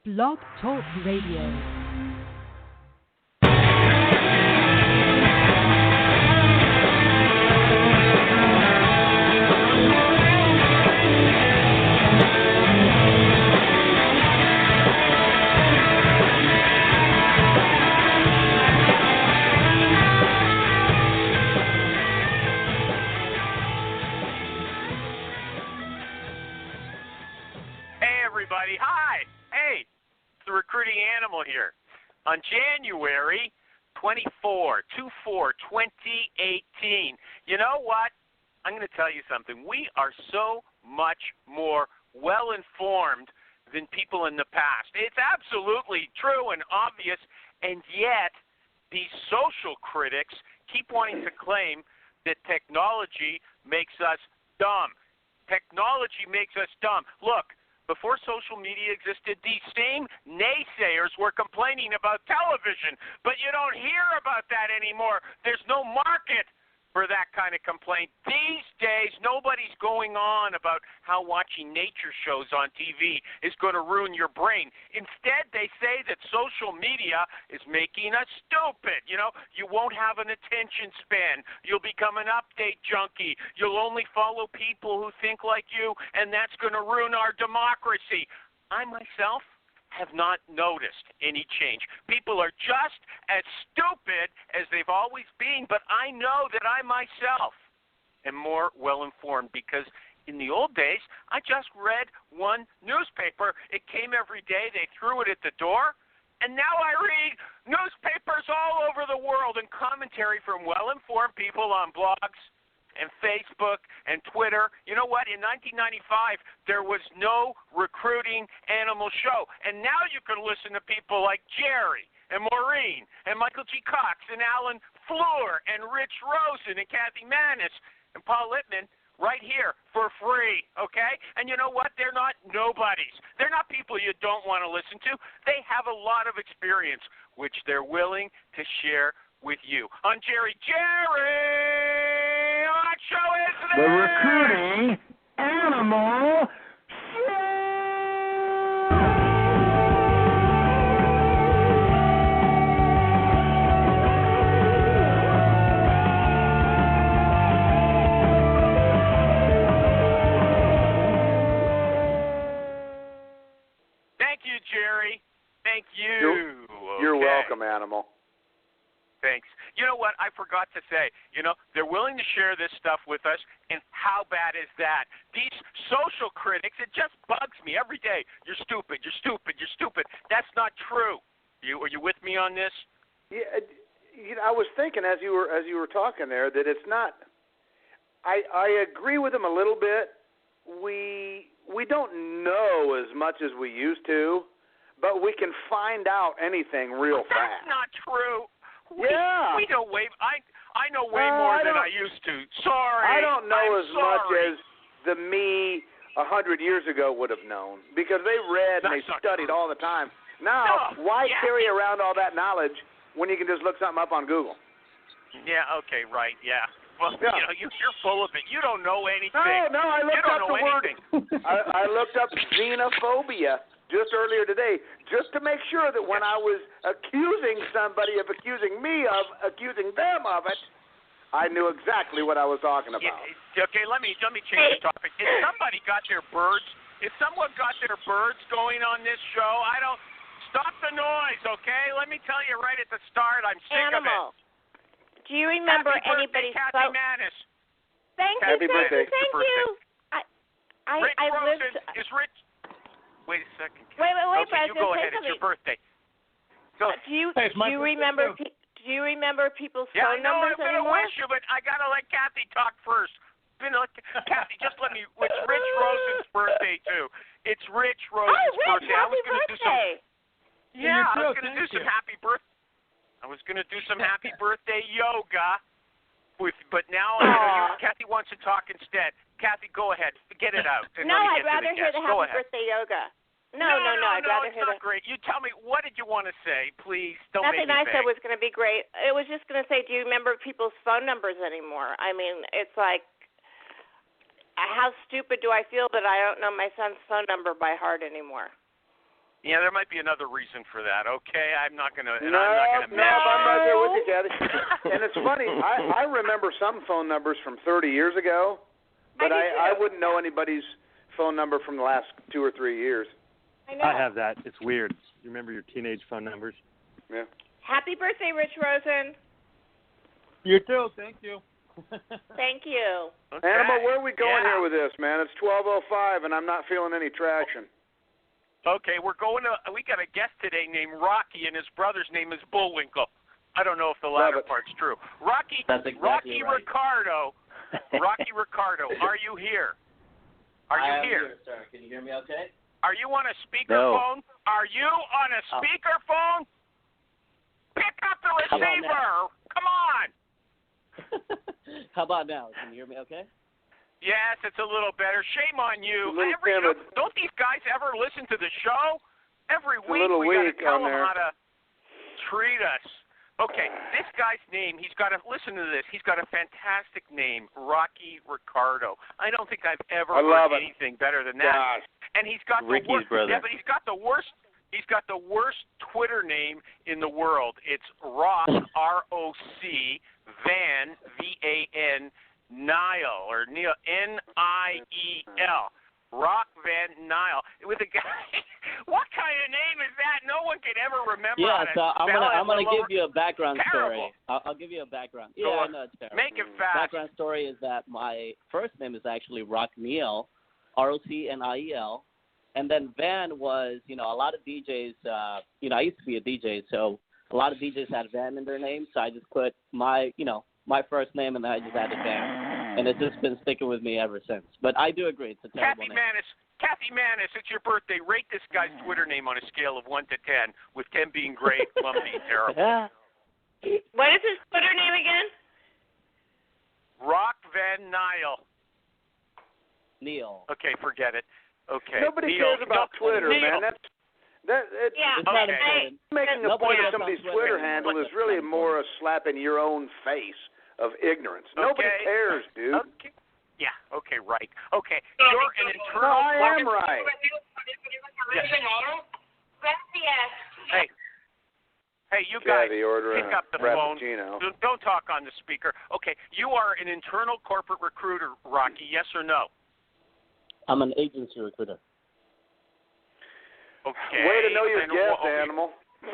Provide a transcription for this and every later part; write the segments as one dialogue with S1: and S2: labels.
S1: Blog Talk Radio.
S2: Hi. Hey, it's the recruiting animal here. On January 2018. You know what? I'm going to tell you something. We are so much more well-informed than people in the past. It's absolutely true and obvious, and yet these social critics keep wanting to claim that technology makes us dumb. Technology makes us dumb. Look, before social media existed, these same naysayers were complaining about television, but you don't hear about that anymore. There's no market for that kind of complaint. These days, nobody's going on about how watching nature shows on TV is going to ruin your brain. Instead, they say that social media is making us stupid. You know, you won't have an attention span. You'll become an update junkie. You'll only follow people who think like you, and that's going to ruin our democracy. I myself have not noticed any change. People are just as stupid as they've always been, but I know that I myself am more well-informed because in the old days, I just read one newspaper. It came every day. They threw it at the door. And now I read newspapers all over the world and commentary from well-informed people on blogs and Facebook and Twitter. You know what? In 1995, there was no recruiting animal show. And now you can listen to people like Jerry and Maureen and Michael G. Cox and Alan Fleur and Rich Rosen and Kathy Manis and Paul Littman right here for free, okay? And you know what? They're not nobodies. They're not people you don't want to listen to. They have a lot of experience, which they're willing to share with you. On Jerry, what show is this?
S3: The Recruiting Animal Show!
S2: Thank you, Jerry. Thank you.
S3: You're
S2: Okay.
S3: welcome, Animal.
S2: Thanks. You know what? I forgot to say, they're willing to share this stuff with us, and how bad is that? These social critics, it just bugs me every day. You're stupid, you're stupid, you're stupid. That's not true. Are you with me on this?
S3: Yeah, I was thinking as you were talking there that it's not. I agree with him a little bit. We don't know as much as we used to, but we can find out anything real fast.
S2: That's not true.
S3: Yeah.
S2: We know way. I know way more than I used to. Sorry.
S3: I don't know
S2: I'm
S3: as
S2: sorry.
S3: much as the me 100 years ago would have known because they read and they studied all the time. Now, why carry around all that knowledge when you can just look something up on Google?
S2: Yeah. Okay. Right. Yeah. Well, you're full of it. You don't know anything.
S3: No. I looked up the word. I looked up xenophobia just earlier today, just to make sure that when I was accusing somebody of accusing me of accusing them of it, I knew exactly what I was talking about.
S2: Okay, let me change the topic. If someone got their birds going on this show, stop the noise, okay? Let me tell you right at the start, I'm sick of it.
S4: Do you remember anybody's
S2: Kathy Manis.
S4: Thank
S3: Happy birthday.
S4: Thank you.
S2: Rich Rosen is Rich. Wait a second.
S4: Wait,
S2: okay, you go ahead. It's your birthday. Go.
S4: Do you remember people's phone numbers
S2: I'm going to
S4: anymore?
S2: wish you, but I got to let Kathy talk first. Kathy, just let me. It's Rich Rosen's birthday too. It's Rich Rosen's birthday.
S4: Happy birthday!
S2: I was going to do some happy birthday. I was going to do some happy birthday yoga. But now Kathy wants to talk instead. Kathy, go ahead. Get it out.
S4: No, I'd rather hear the happy birthday yoga. No, I'd rather hear
S2: it's not great. You tell me, what did you want to say? Please, don't
S4: Nothing
S2: make me
S4: I said was going to be great. It was just going to say, do you remember people's phone numbers anymore? I mean, it's like, how stupid do I feel that I don't know my son's phone number by heart anymore?
S2: Yeah, there might be another reason for that. Okay, I'm not gonna.
S3: No,
S2: I'm
S3: right there with you, Kathy. And it's funny. I remember some phone numbers from 30 years ago, but I wouldn't know anybody's phone number from the last 2 or 3 years.
S4: I know.
S5: I have that. It's weird. You remember your teenage phone numbers?
S3: Yeah.
S4: Happy birthday, Rich Rosen.
S5: You too. Thank you.
S4: Thank you.
S2: Okay.
S3: Animal, where are we going
S2: Yeah.
S3: here with this, man? It's 12:05, and I'm not feeling any traction.
S2: Okay, we got a guest today named Rocky, and his brother's name is Bullwinkle. I don't know if the latter part's true. Rocky,
S6: That's exactly
S2: Rocky
S6: right.
S2: Ricardo. Rocky Ricardo, are you here? Are you
S6: I am
S2: here,
S6: sir? Can you hear me okay?
S2: Are you on a speakerphone? Are you on a speakerphone? Pick up the receiver. Come on.
S6: How about now? Can you hear me okay?
S2: Yes, it's a little better. Shame on you.
S3: timid.
S2: Don't these guys ever listen to the show? Every
S3: It's a
S2: week
S3: little
S2: we got to
S3: weak
S2: tell
S3: on
S2: them
S3: there.
S2: how to treat us. Okay, this guy's name, he's got to listen to this. He's got a fantastic name, Rocky Ricardo. I don't think I've ever heard anything better than that.
S3: Gosh.
S2: And he's got
S6: Ricky's
S2: the worst.
S6: brother.
S2: Yeah, but he's got the worst. He's got the worst Twitter name in the world. It's Rock, R-O-C, Van, V-A-N, Nile, or Neil, N-I-E-L. Rock Van Nile. With a guy, what kind of name is that? No one can ever remember.
S6: Yeah, so I'm gonna give you a background
S2: Terrible.
S6: story. I'll give you a background.
S2: Go
S6: Yeah,
S2: on.
S6: I know it's terrible.
S2: Make it fast.
S6: Background story is that my first name is actually Rockniel, R-O-C-N-I-E-L, and then Van was, a lot of DJs. I used to be a DJ, so a lot of DJs had Van in their name, so I just put my first name and then I just added Van, and it's just been sticking with me ever since. But I do agree, it's a terrible name.
S2: Kathy Manis, it's your birthday. Rate this guy's Twitter name on a scale of 1 to 10, with 10 being great, 1 being terrible.
S4: What is his Twitter name again?
S2: Rock Van Nile.
S6: Neil.
S2: Okay, forget it. Okay.
S3: Nobody
S2: Neil.
S3: cares about Twitter,
S2: Neil.
S3: man. It's
S4: Yeah.
S6: It's not
S2: Okay.
S6: important.
S3: making a
S6: Nobody
S3: point of
S6: gets on
S3: somebody's
S6: Twitter
S3: Twitter handle
S6: anymore.
S3: is really more a slap in your own face of ignorance. Nobody
S2: Okay.
S3: cares, dude.
S2: Okay. Yeah, okay, right. Okay, you're an internal...
S3: No, I am right.
S2: Hey, you guys,
S3: Kathy ordering
S2: pick up the
S3: a
S2: phone.
S3: Frappuccino.
S2: Don't talk on the speaker. Okay, you are an internal corporate recruiter, Rocky, yes or no?
S6: I'm an agency recruiter.
S2: Okay.
S3: Way to know your
S2: and
S3: guess,
S2: what-
S3: animal.
S2: I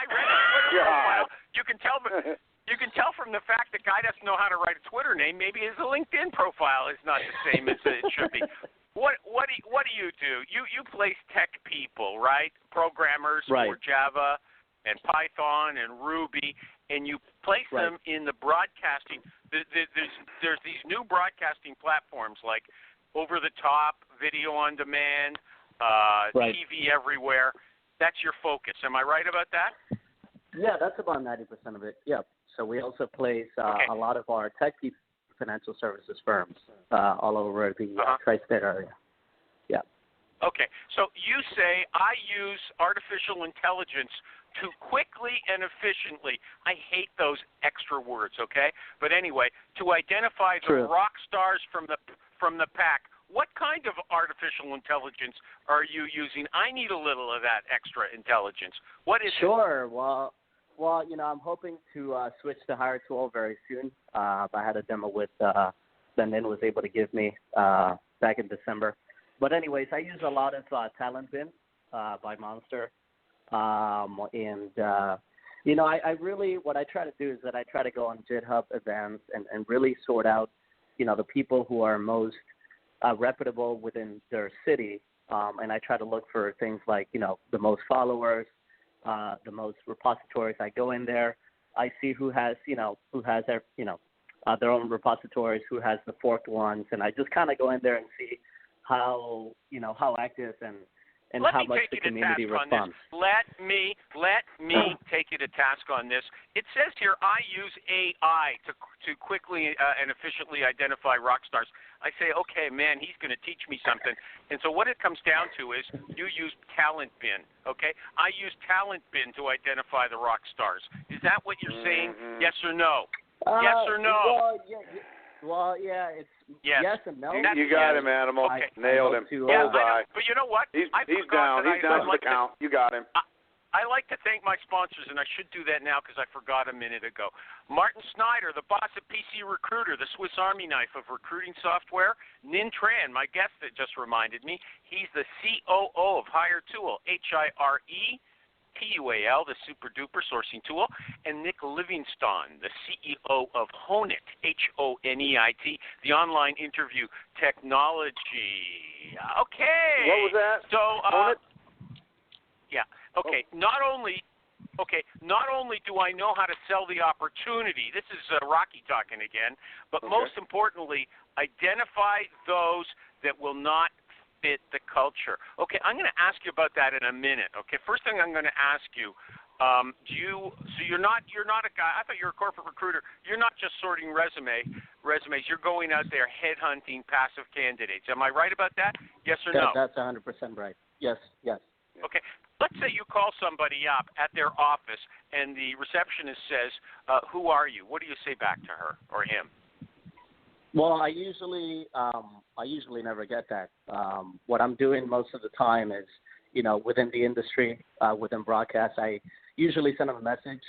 S2: read his Twitter profile. You can tell from the fact the guy doesn't know how to write a Twitter name. Maybe his LinkedIn profile is not the same as it should be. What do you do? You place tech people, right? Programmers
S6: Right.
S2: for Java and Python and Ruby, and you place them in the broadcasting. There's these new broadcasting platforms like over the top, video on demand, TV everywhere. That's your focus. Am I right about that?
S6: Yeah, that's about 90% of it. Yep. So we also place a lot of our tech people in financial services firms all over the tri-state area. Yeah.
S2: Okay. So you say I use artificial intelligence to quickly and efficiently. I hate those extra words, okay? But anyway, to identify the rock stars from the pack. What kind of artificial intelligence are you using? I need a little of that extra intelligence. What is it?
S6: Sure. Well, I'm hoping to switch to Hire Tool very soon. I had a demo with Ben was able to give me back in December. But anyways, I use a lot of Talent Bin by Monster. I really, what I try to do is that I try to go on GitHub events and really sort out, the people who are most reputable within their city. And I try to look for things like, the most followers, the most repositories. I go in there, I see who has their, their own repositories, who has the forked ones, and I just kind of go in there and see how active and how much the community responds.
S2: Let me take you to task on this. It says here I use AI to quickly and efficiently identify rock stars. I say, okay, man, he's going to teach me something. And so what it comes down to is you use Talent Bin, okay? I use Talent Bin to identify the rock stars. Is that what you're saying? Yes or no? Yes or no?
S6: Well, Well, yeah, it's yes and no.
S3: You got him, Animal.
S2: Okay.
S3: Nailed him.
S2: Yeah,
S3: Bullseye.
S2: But you know what?
S3: He's
S2: down.
S3: He's down for the count. You got him.
S2: I like to thank my sponsors, and I should do that now because I forgot a minute ago. Martin Snyder, the boss of PC Recruiter, the Swiss Army knife of recruiting software. Nin Tran, my guest that just reminded me, he's the COO of HireTool, HireTual, the super-duper sourcing tool. And Nick Livingstone, the CEO of Honeit, Honeit, the online interview technology. Okay.
S3: What was that?
S2: So,
S3: Honeit?
S2: Yeah. Okay. Not only do I know how to sell the opportunity, this is Rocky talking again, but most importantly, identify those that will not fit the culture. Okay, I'm going to ask you about that in a minute. Okay, first thing I'm going to ask you, so you're not a guy. I thought you were a corporate recruiter. You're not just sorting resumes. You're going out there headhunting passive candidates. Am I right about that? Yes or no?
S6: That's 100% right. Yes.
S2: Okay. Let's say you call somebody up at their office and the receptionist says, who are you? What do you say back to her or him?
S6: Well, I usually never get that. What I'm doing most of the time is, within the industry, within broadcast, I usually send them a message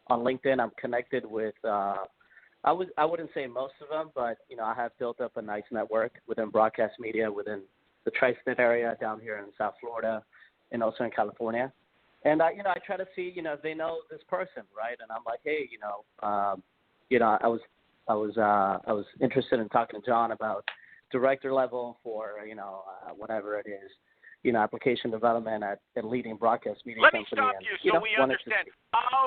S6: on LinkedIn. I'm connected with, I wouldn't say most of them, but, I have built up a nice network within broadcast media, within the tri-state area down here in South Florida, and also in California. And I try to see, if they know this person, right? And I'm like, hey, I was interested in talking to John about director level for, whatever it is, application development at a leading broadcast media company.
S2: Let me stop you so we understand.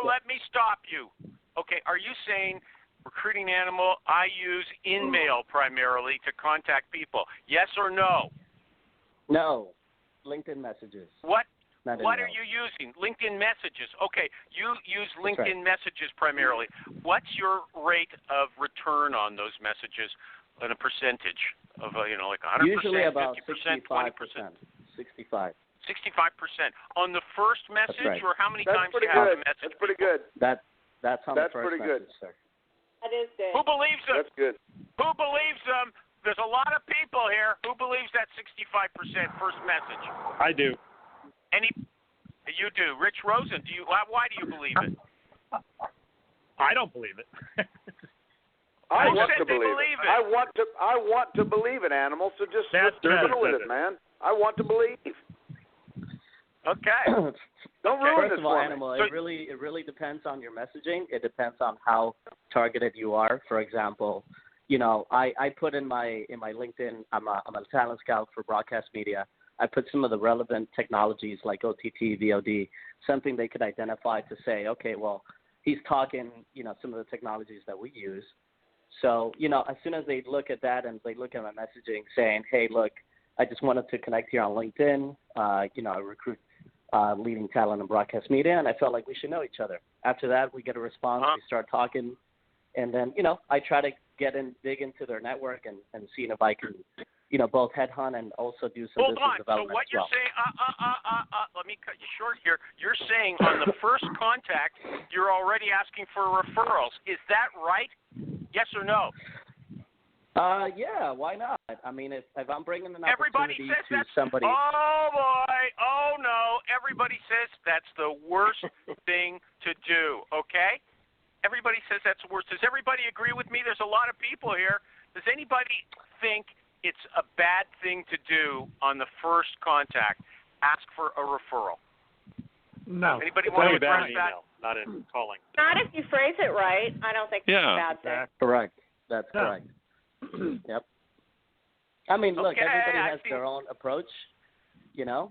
S2: Let me stop you. Okay, are you saying Recruiting Animal, I use InMail primarily to contact people? Yes or no?
S6: No. LinkedIn messages.
S2: What are you using? LinkedIn messages. Okay, you use LinkedIn messages primarily. What's your rate of return on those messages in a percentage of, like 100%,
S6: usually about
S2: 50%, 20%?
S6: 65%. 65%.
S2: On the first message, or how many times do you have a message?
S3: That's pretty good.
S6: That's on the first
S3: pretty
S6: message,
S3: good.
S6: sir.
S4: That is good.
S2: Who believes them?
S3: That's good.
S2: Who believes them? There's a lot of people here. Who believes that 65% first message?
S5: I do.
S2: You do. Rich Rosen, do you? Why do you believe it?
S5: I don't believe it.
S3: I want to believe
S2: it.
S3: I want to believe it, Animal. So just go with it, man. I want to believe.
S2: Okay.
S3: Don't ruin
S6: First
S3: this
S6: of all,
S3: for
S6: Animal,
S3: me.
S6: it really depends on your messaging. It depends on how targeted you are. For example, I put in my LinkedIn, I'm a talent scout for broadcast media. I put some of the relevant technologies like OTT, VOD, something they could identify to say, okay, well, he's talking, some of the technologies that we use. So, as soon as they look at that and they look at my messaging saying, hey, look, I just wanted to connect here on LinkedIn. I recruit leading talent in broadcast media, and I felt like we should know each other. After that, we get a response. We start talking. And then, I try to dig into their network and see if I can, both headhunt and also do some business development.
S2: So what you're saying, let me cut you short here. You're saying on the first contact, you're already asking for referrals. Is that right? Yes or no?
S6: Yeah, why not? I mean, if I'm bringing an
S2: Everybody
S6: opportunity
S2: says
S6: to
S2: that's,
S6: somebody.
S2: Oh, boy. Oh, no. Everybody says that's the worst thing to do, okay? Everybody says that's the worst. Does everybody agree with me? There's a lot of people here. Does anybody think it's a bad thing to do on the first contact, ask for a referral?
S5: No.
S2: Anybody want to address that?
S5: Email, not in calling.
S4: Not if you phrase it right. I don't think it's a bad thing.
S6: Correct. That's correct. Yep. I mean, look,
S2: Okay,
S6: everybody has their own approach.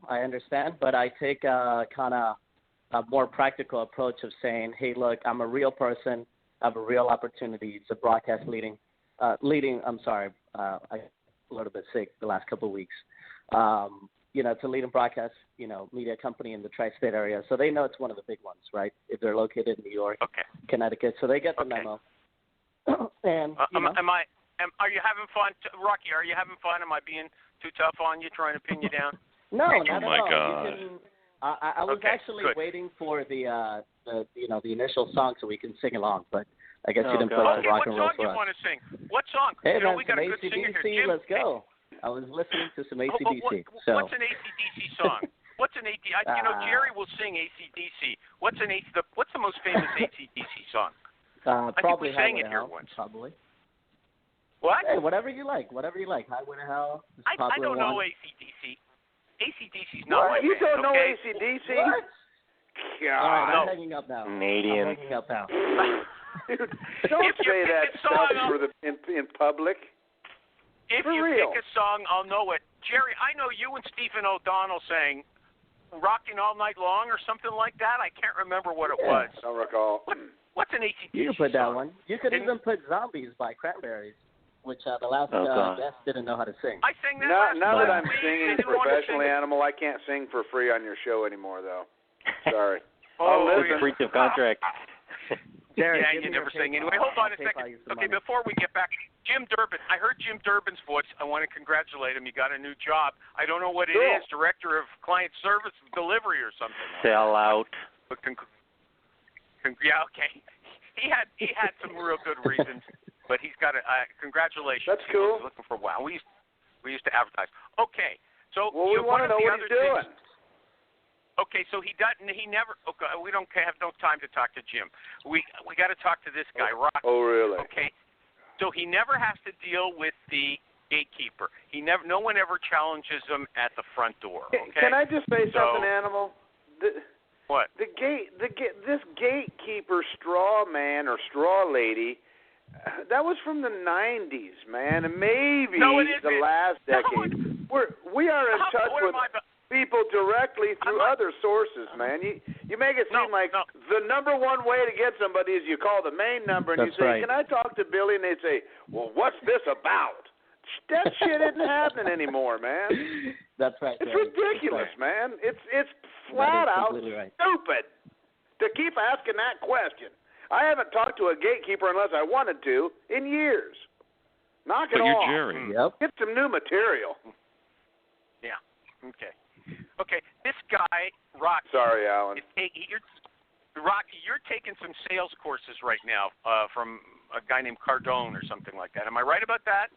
S6: I understand, but I take a kind of a more practical approach of saying, hey, look, I'm a real person. I have a real opportunity. It's a broadcast I'm sorry, I'm a little bit sick the last couple of weeks. It's a leading broadcast, media company in the tri-state area. So they know it's one of the big ones, right? If they're located in New York, Connecticut. So they get the memo. And,
S2: are you having fun? Rocky, are you having fun? Am I being too tough on you, trying to pin you down?
S6: No, not at all.
S5: God.
S6: I was actually waiting for the initial song so we can sing along, but I guess you didn't play some rock and roll for us.
S2: What song do you want to sing? What song?
S6: Hey, man,
S2: we got
S6: some
S2: a good singer here. Jim,
S6: let's go. I was listening to some AC/DC.
S2: What's an AC/DC song? What's an AC? Jerry will sing AC/DC. What's the most famous AC/DC song? I think we sang it here once.
S6: Probably.
S2: What?
S6: Hey, whatever you like. Highway to Hell.
S2: I don't know AC/DC. AC/DC's not my
S3: You
S2: band,
S3: don't know
S2: okay?
S3: AC/DC?
S6: What?
S3: God.
S6: All right,
S2: no.
S6: I'm hanging up now.
S7: Canadian.
S6: I'm hanging up now.
S3: Dude, don't say that stuff in public.
S2: If
S3: For
S2: you
S3: real.
S2: pick a song, I'll know it. Jerry, I know you and Stephen O'Donnell sang Rocking All Night Long or something like that. I can't remember what it was.
S3: I don't recall.
S2: What's an AC/DC
S6: You could put that
S2: song?
S6: one. You could even put Zombies by Cranberries, which the last guest didn't know how to sing.
S2: I sang that
S3: Now that I'm
S2: week.
S3: singing
S2: They didn't want to
S3: professionally,
S2: sing it.
S3: Animal, I can't sing for free on your show anymore, though. Sorry.
S2: Oh,
S3: listen.
S7: Breach of contract.
S6: Jared,
S2: yeah,
S6: give
S2: you
S6: me your
S2: never sing.
S6: PayPal.
S2: Anyway, hold on
S6: I'll
S2: a
S6: PayPal
S2: second.
S6: you some
S2: Okay,
S6: money.
S2: before we get back, Jim Durbin. I heard Jim Durbin's voice. I want to congratulate him. He got a new job. I don't know what it is, Director of Client Service Delivery or something.
S7: Sell out.
S2: But yeah, okay. He had some real good reasons, but he's got a congratulations.
S3: That's cool.
S2: He was looking for a while. We used to advertise. Okay, so
S3: Well, we want to know what he's doing.
S2: Okay, so he doesn't. He never. Okay, we don't have no time to talk to Jim. We got to talk to this guy, Rock.
S3: Oh, really?
S2: Okay, so he never has to deal with the gatekeeper. No one ever challenges him at the front door. Okay.
S3: Can I just say something, Animal?
S2: What?
S3: This gatekeeper straw man or straw lady, that was from the 90s, man, and maybe the last decade. We are in touch with people directly through other sources, man. You make it seem like the number one way to get somebody is you call the main number and you say, "Can I talk to Billy?" And they say, "Well, what's this about?" That shit isn't happening anymore, man.
S6: That's right.
S3: It's ridiculous, man. It's flat out stupid to keep asking that question. I haven't talked to a gatekeeper unless I wanted to in years. Knock it off.
S8: But you're Jerry.
S6: Yep.
S3: Get some new material.
S2: Yeah. Okay. Okay. This guy, Rock.
S3: Sorry, Alan.
S2: You're taking some sales courses right now from a guy named Cardone or something like that. Am I right about that?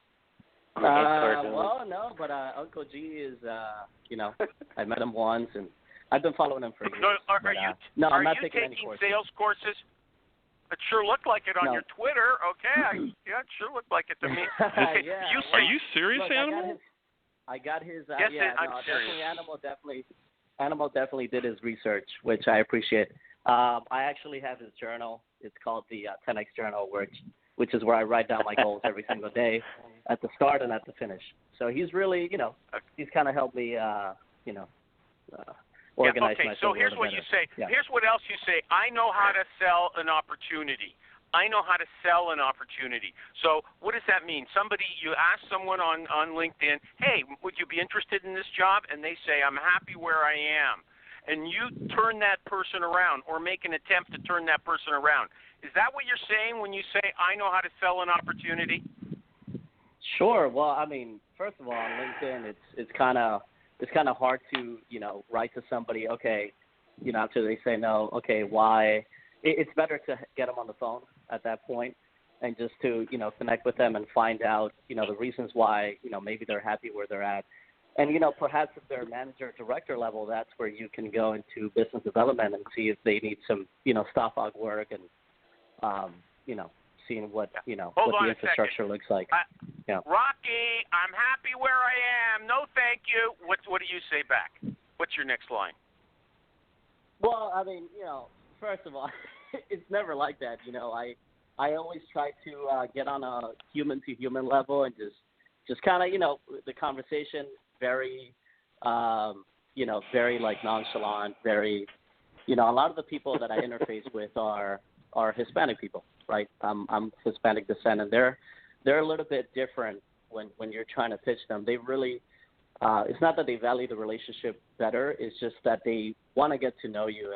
S6: Well, no, but Uncle G is, I met him once, and I've been following him for years. I'm not taking any courses.
S2: Sales courses? It sure looked like it on your Twitter. Okay, it sure looked like it to me. Okay.
S8: Are you serious,
S6: Look,
S8: Animal?
S6: I got his.
S2: I'm serious.
S6: Animal definitely did his research, which I appreciate. I actually have his journal. It's called the 10X Journal, which is where I write down my goals every single day, at the start and at the finish. So he's really, he's kind of helped me, organize myself.
S2: So here's what you say.
S6: Yeah.
S2: Here's what else you say. I know how to sell an opportunity. I know how to sell an opportunity. So what does that mean? You ask someone on LinkedIn, hey, would you be interested in this job? And they say, I'm happy where I am. And you turn that person around or make an attempt to turn that person around. Is that what you're saying when you say, I know how to sell an opportunity?
S6: Sure. Well, I mean, first of all, on LinkedIn, it's kind of hard to, write to somebody, okay, after they say no, okay, why? It's better to get them on the phone at that point and just to, connect with them and find out, the reasons why, maybe they're happy where they're at. And, perhaps if they're manager or director level, that's where you can go into business development and see if they need some, staff aug work and, seeing what, what the infrastructure looks like.
S2: Rocky, I'm happy where I am. No, thank you. What do you say back? What's your next line?
S6: Well, I mean, first of all, it's never like that. I always try to get on a human-to-human level and just kind of, the conversation very, very like nonchalant, very, a lot of the people that I interface with are Hispanic people, right? I'm Hispanic descent, and they're a little bit different when you're trying to pitch them. They really, it's not that they value the relationship better. It's just that they want to get to know you,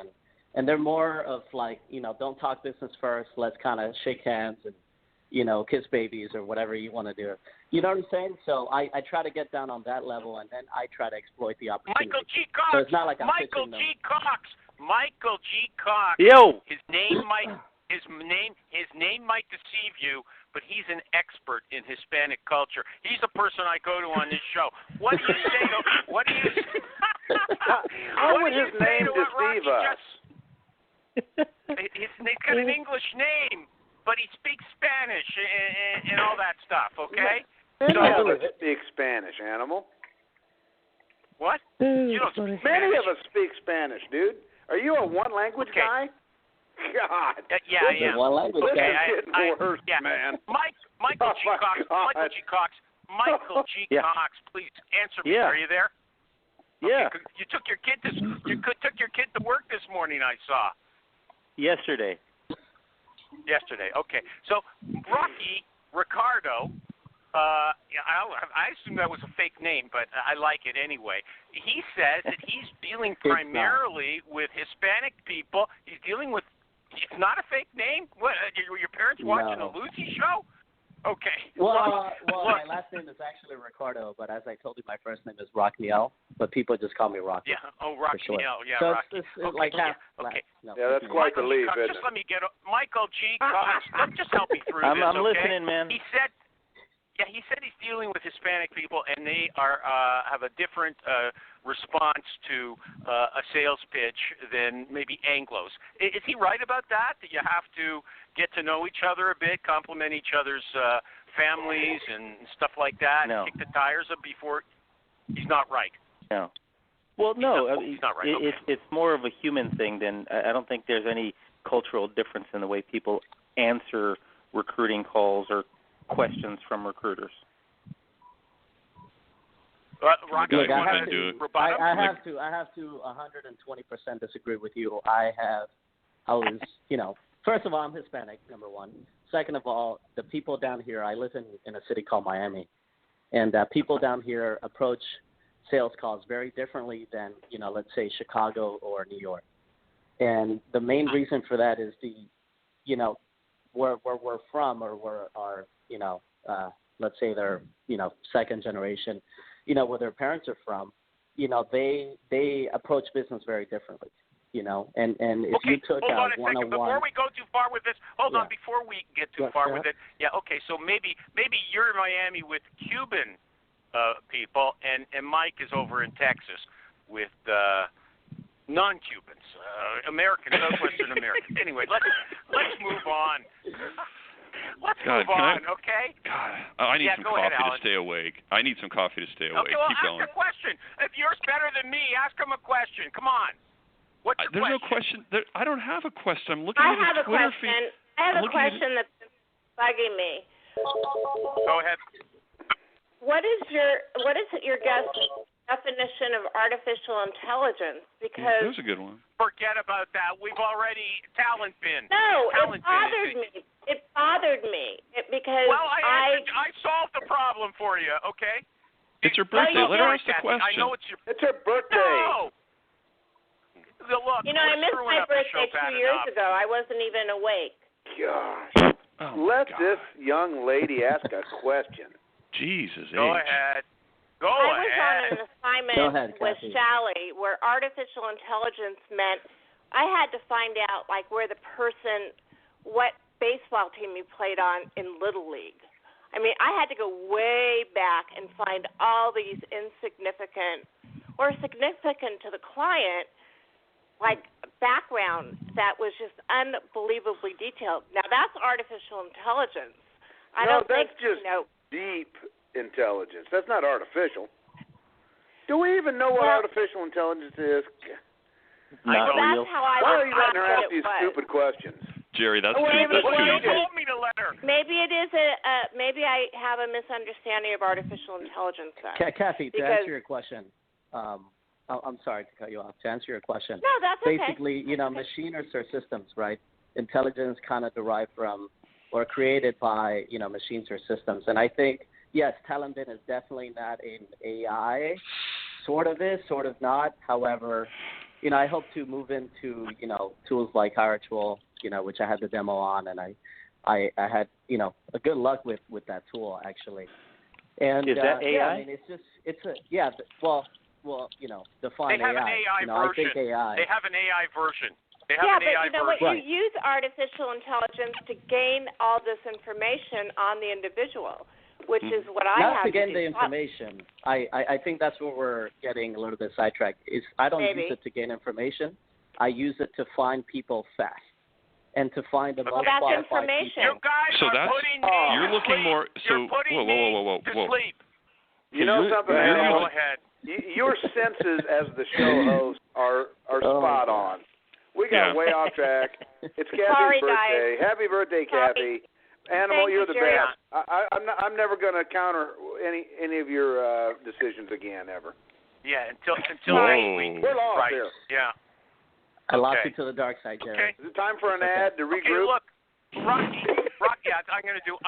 S6: and they're more of like, don't talk business first. Let's kind of shake hands and, kiss babies or whatever you want to do. You know what I'm saying? So I try to get down on that level, and then I try to exploit the opportunity.
S2: Michael G. Cox.
S6: So it's not like I'm
S2: Michael G. Cox. Michael G. Cox.
S7: Yo.
S2: His name might His name might deceive you, but he's an expert in Hispanic culture. He's the person I go to on this show. What do you say to what do you
S3: How would his name deceive us?
S2: He's got an English name, but he speaks Spanish and all that stuff, okay?
S3: Many of us speak Spanish, Animal.
S2: What? You don't speak Spanish.
S3: Many of us speak Spanish, dude. Are you a one-language guy? God.
S2: Yeah, I am.
S6: One language
S3: This
S6: guy.
S3: is getting worse, man.
S2: Michael G. Cox. Michael G. Cox. Michael G. Cox, please answer me.
S7: Yeah.
S2: Are you there?
S7: Yeah.
S2: Okay. You took your kid to work this morning, I saw.
S7: Yesterday.
S2: Okay. So Ricardo. I assume that was a fake name, but I like it anyway. He says that he's dealing primarily with Hispanic people. He's dealing with. It's not a fake name. What? Were your parents watching a Lucy show? Okay.
S6: Well, my last name is actually Ricardo, but as I told you, my first name is Rockniel, but people just call me Rocky.
S2: Yeah. Oh, Rockniel. Yeah,
S6: so
S2: Rocky.
S6: it's like half.
S2: Okay.
S3: Yeah, that's quite the leap, isn't it?
S2: Just let me get Michael G. Cox. Just help me through
S7: I'm
S2: this, okay?
S7: listening, man.
S2: He said he's dealing with Hispanic people, and they are have a different response to a sales pitch than maybe Anglos. Is he right about that? That you have to get to know each other a bit, compliment each other's families and stuff like that,
S7: No.
S2: and kick the tires up before? He's not right.
S7: No. Well, no.
S2: He's not right. Okay.
S7: It's more of a human thing than I don't think there's any cultural difference in the way people answer recruiting calls or questions from recruiters.
S2: Rocky,
S6: Look,
S2: I
S6: have to 120% disagree with you. First of all, I'm Hispanic, number one. Second of all, the people down here, I live in a city called Miami, and people down here approach sales calls very differently than, let's say Chicago or New York. And the main reason for that is where we're from, or where our, let's say they're, second generation, where their parents are from, they approach business very differently, and if you took
S2: hold on a
S6: one-on-one.
S2: second. Before we go too far with this, hold on, before we get too far with it. Yeah, okay, so maybe you're in Miami with Cuban people, and Mike is over in Texas with non-Cubans, Americans, Southwestern Americans. Anyway, let's move on. Let's move on, okay?
S8: God, I need some coffee to stay awake. Okay, well,
S2: Keep
S8: going.
S2: Ask a question. If yours better than me, ask him a question. Come on. What's your
S8: There's
S2: question?
S8: no question. I don't have a question. I'm looking at his Twitter feed.
S4: I have a question that's bugging me.
S2: Go ahead.
S4: What is your guess definition of artificial intelligence? Because
S8: That was a good one.
S2: Forget about that. We've already talent bin.
S4: No,
S2: talent
S4: it bothered me. It bothered me because
S2: I solved the problem for you. Okay.
S8: It's her birthday. Let her ask the question.
S2: I know it's
S3: her birthday.
S2: No. Look,
S4: I missed my birthday 2 years ago. I wasn't even awake.
S3: Gosh. Let
S8: God.
S3: this young lady ask a question.
S8: Jesus.
S2: Go ahead.
S4: I was on an assignment with
S6: Kathy.
S4: Shally where artificial intelligence meant I had to find out where the person, what baseball team you played on in Little League. I mean, I had to go way back and find all these insignificant or significant to the client background that was just unbelievably detailed. Now that's artificial intelligence.
S3: That's just deep intelligence. That's not artificial. Do we even know what artificial intelligence is?
S4: That's how I
S3: Why
S4: was
S3: are you letting her
S4: taught
S3: ask these stupid questions?
S8: Jerry, that's
S2: You
S8: stupid.
S2: told me to let her.
S4: Maybe it is maybe I have a misunderstanding of artificial intelligence then.
S6: Kathy, to answer your question, I'm sorry to cut you off. To answer your question,
S4: no, that's okay.
S6: Basically, machines are systems, right? Intelligence kind of derived from or created by, machines or systems. And I think, yes, Talendin is definitely not an AI. Sort of is, sort of not. However, I hope to move into, tools like HireTool, which I had the demo on, and I had, a good luck with that tool actually. And
S7: is that AI?
S6: Yeah, I mean, define
S2: they have
S6: AI.
S2: an AI version.
S6: I think AI.
S2: They have an AI version. They have an AI
S4: but you know what?
S2: version.
S4: You use artificial intelligence to gain all this information on the individual, which is what I
S6: Not
S4: have
S6: to gain
S4: do.
S6: the information. I think that's where we're getting a little bit sidetracked. I don't use it to gain information. I use it to find people fast and to find the most qualified
S4: information.
S6: people.
S2: You guys are putting me
S8: you're
S2: to
S8: looking
S2: sleep.
S8: more.
S2: You're putting me to sleep.
S3: You know something?
S2: Go ahead.
S3: Your senses as the show host are spot on. We got way off track. It's Kathy's birthday.
S4: Guys.
S3: Happy birthday, Kathy. Animal, you're the
S4: Jerry.
S3: best. I'm never going to counter any of your decisions again ever.
S2: Yeah, until next week.
S3: We're lost
S2: right.
S3: here.
S2: Yeah.
S6: I lost you to the dark side, Jerry.
S2: Okay.
S3: Is it time for an ad to regroup?
S2: Okay, look, Rocky, I'm going to do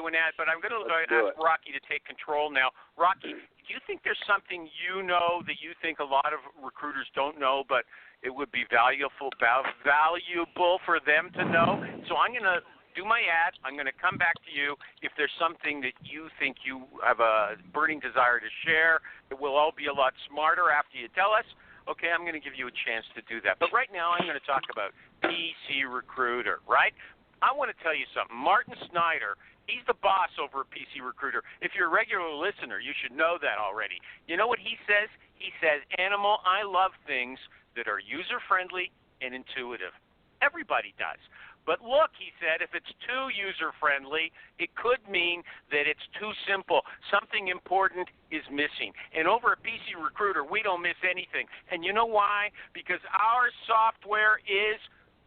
S2: an ad, but I'm going to ask Rocky to take control now. Rocky, do you think there's something you know that you think a lot of recruiters don't know, but it would be valuable for them to know? So I'm going to do my ad. I'm going to come back to you if there's something that you think you have a burning desire to share. It will all be a lot smarter after you tell us. Okay, I'm going to give you a chance to do that. But right now I'm going to talk about PC Recruiter, right? I want to tell you something. Martin Snyder, he's the boss over at PC Recruiter. If you're a regular listener, you should know that already. You know what he says? He says, Animal, I love things that are user-friendly and intuitive. Everybody does. But look, he said, if it's too user-friendly, it could mean that it's too simple. Something important is missing. And over at PC Recruiter, we don't miss anything. And you know why? Because our software is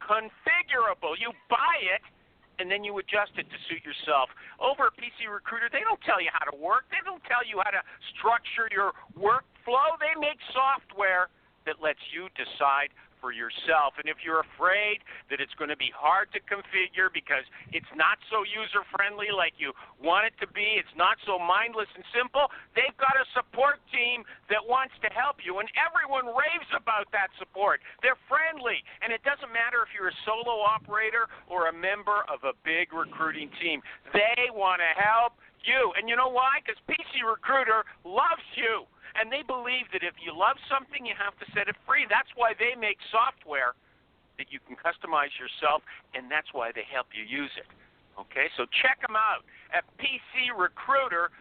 S2: configurable. You buy it, and then you adjust it to suit yourself. Over at PC Recruiter, they don't tell you how to work. They don't tell you how to structure your workflow. They make software that lets you decide for yourself. And if you're afraid that it's going to be hard to configure because it's not so user-friendly like you want it to be, it's not so mindless and simple, they've got a support team that wants to help you. And everyone raves about that support. They're friendly. And it doesn't matter if you're a solo operator or a member of a big recruiting team. They want to help you. And you know why? Because PC Recruiter loves you. And they believe that if you love something, you have to set it free. That's why they make software that you can customize yourself, and that's why they help you use it. Okay, so check them out at pcrecruiter.net.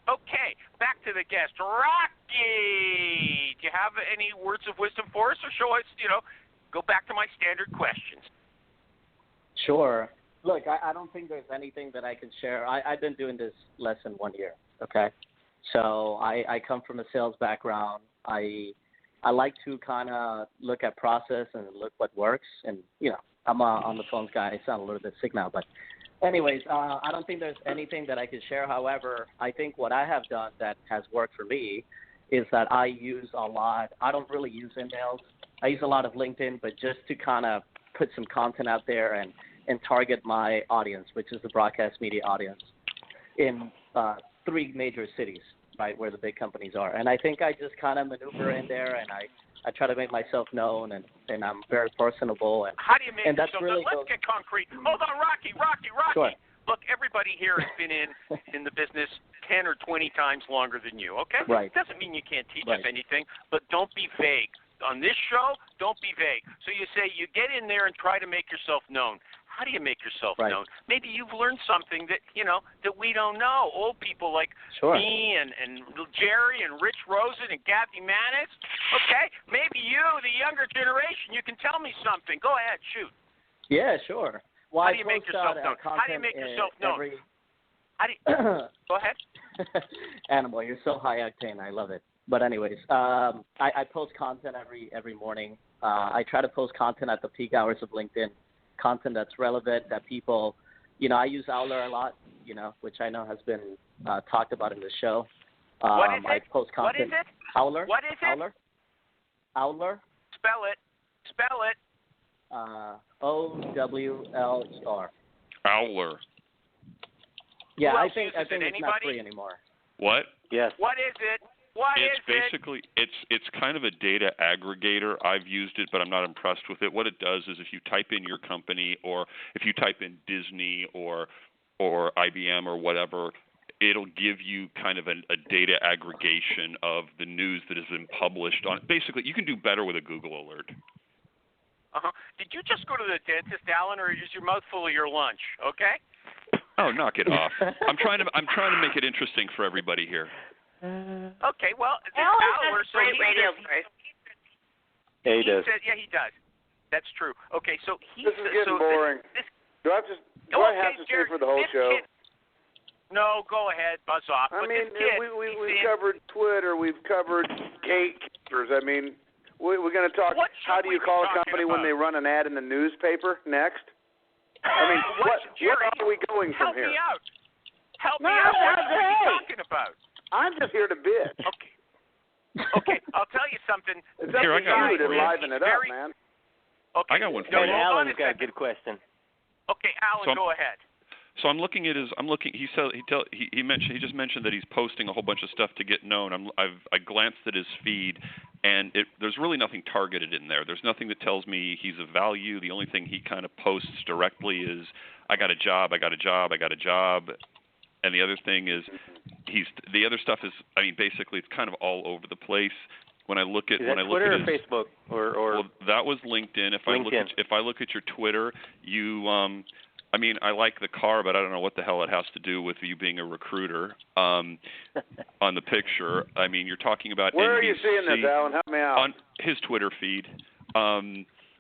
S2: Okay, back to the guest. Rocky, do you have any words of wisdom for us, or show us, go back to my standard questions?
S6: Sure. Look, I don't think there's anything that I can share. I've been doing this less than 1 year, okay? So I come from a sales background. I like to kind of look at process and look what works. And, I'm on the phones guy. I sound a little bit sick now. But anyways, I don't think there's anything that I can share. However, I think what I have done that has worked for me is that I use a lot. I don't really use emails. I use a lot of LinkedIn, but just to kind of put some content out there and target my audience, which is the broadcast media audience, in 3 major cities, right, where the big companies are. And I think I just kind of maneuver in there, and I try to make myself known, and I'm very personable. And
S2: how do you make yourself
S6: really
S2: known? Let's get concrete. Hold on, Rocky.
S6: Sure.
S2: Look, everybody here has been in the business 10 or 20 times longer than you, okay?
S6: Right.
S2: Doesn't mean you can't teach us anything, but don't be vague. On this show, don't be vague. So you say you get in there and try to make yourself known. How do you make yourself known? Maybe you've learned something that that we don't know. Old people like me and Jerry and Rich Rosen and Kathy Manis. Okay, maybe you, the younger generation, you can tell me something. Go ahead, shoot.
S6: Yeah, sure. Well,
S2: how do you make yourself known? How do you make yourself known? Go ahead.
S6: Animal, you're so high octane. I love it. But anyways, I post content every morning. I try to post content at the peak hours of LinkedIn. Content that's relevant, that people, I use Owler a lot, which I know has been talked about in the show.
S2: What is it?
S6: I post content.
S2: What is it?
S6: Owler.
S2: What is it?
S6: Owler.
S2: Spell it.
S6: OWLER.
S8: Owler.
S6: Yeah,
S2: Who
S6: I
S2: else
S6: think
S2: uses it?
S6: it's not free anymore.
S8: What?
S6: Yes.
S2: What is it?
S8: It's basically it's kind of a data aggregator. I've used it, but I'm not impressed with it. What it does is if you type in your company, or if you type in Disney or IBM or whatever, it'll give you kind of a data aggregation of the news that has been published on. Basically, you can do better with a Google alert.
S2: Did you just go to the dentist, Alan, or is your mouth full of your lunch? Okay.
S8: Oh, knock it off! I'm trying to make it interesting for everybody here.
S2: Okay. Well,
S4: Alan
S2: Alan,
S4: has great radio voice.
S7: Yeah, he does.
S2: Yeah, he does. That's true. Okay, so
S3: This is getting boring. Do I have to stay for the whole show?
S2: No, go ahead, buzz off.
S3: I mean, we've covered Twitter, we've covered gatekeepers. I mean, we're going to talk. How do you call a company when they run an ad in the newspaper next? I mean, what are we going from here?
S2: Help me out. What are you talking about?
S3: I'm just here to bitch.
S2: Okay, I'll tell you something.
S3: It's up to you to liven it up, man.
S2: Okay.
S8: I got one for
S7: No,
S8: you.
S7: Alan's got a good question.
S2: Okay, Alan, go ahead.
S8: So I'm looking at his. He just mentioned that he's posting a whole bunch of stuff to get known. I glanced at his feed, and there's really nothing targeted in there. There's nothing that tells me he's of value. The only thing he kind of posts directly is, "I got a job, I got a job, I got a job," and the other thing is, the other stuff is. I mean, basically, it's kind of all over the place. When I look at
S7: Twitter or Facebook or
S8: well, that was LinkedIn. If I look at your Twitter, you I mean, I like the car, but I don't know what the hell it has to do with you being a recruiter on the picture. I mean, you're talking about
S3: Where
S8: NBC,
S3: are you seeing this, Alan? Help me out.
S8: On his Twitter feed.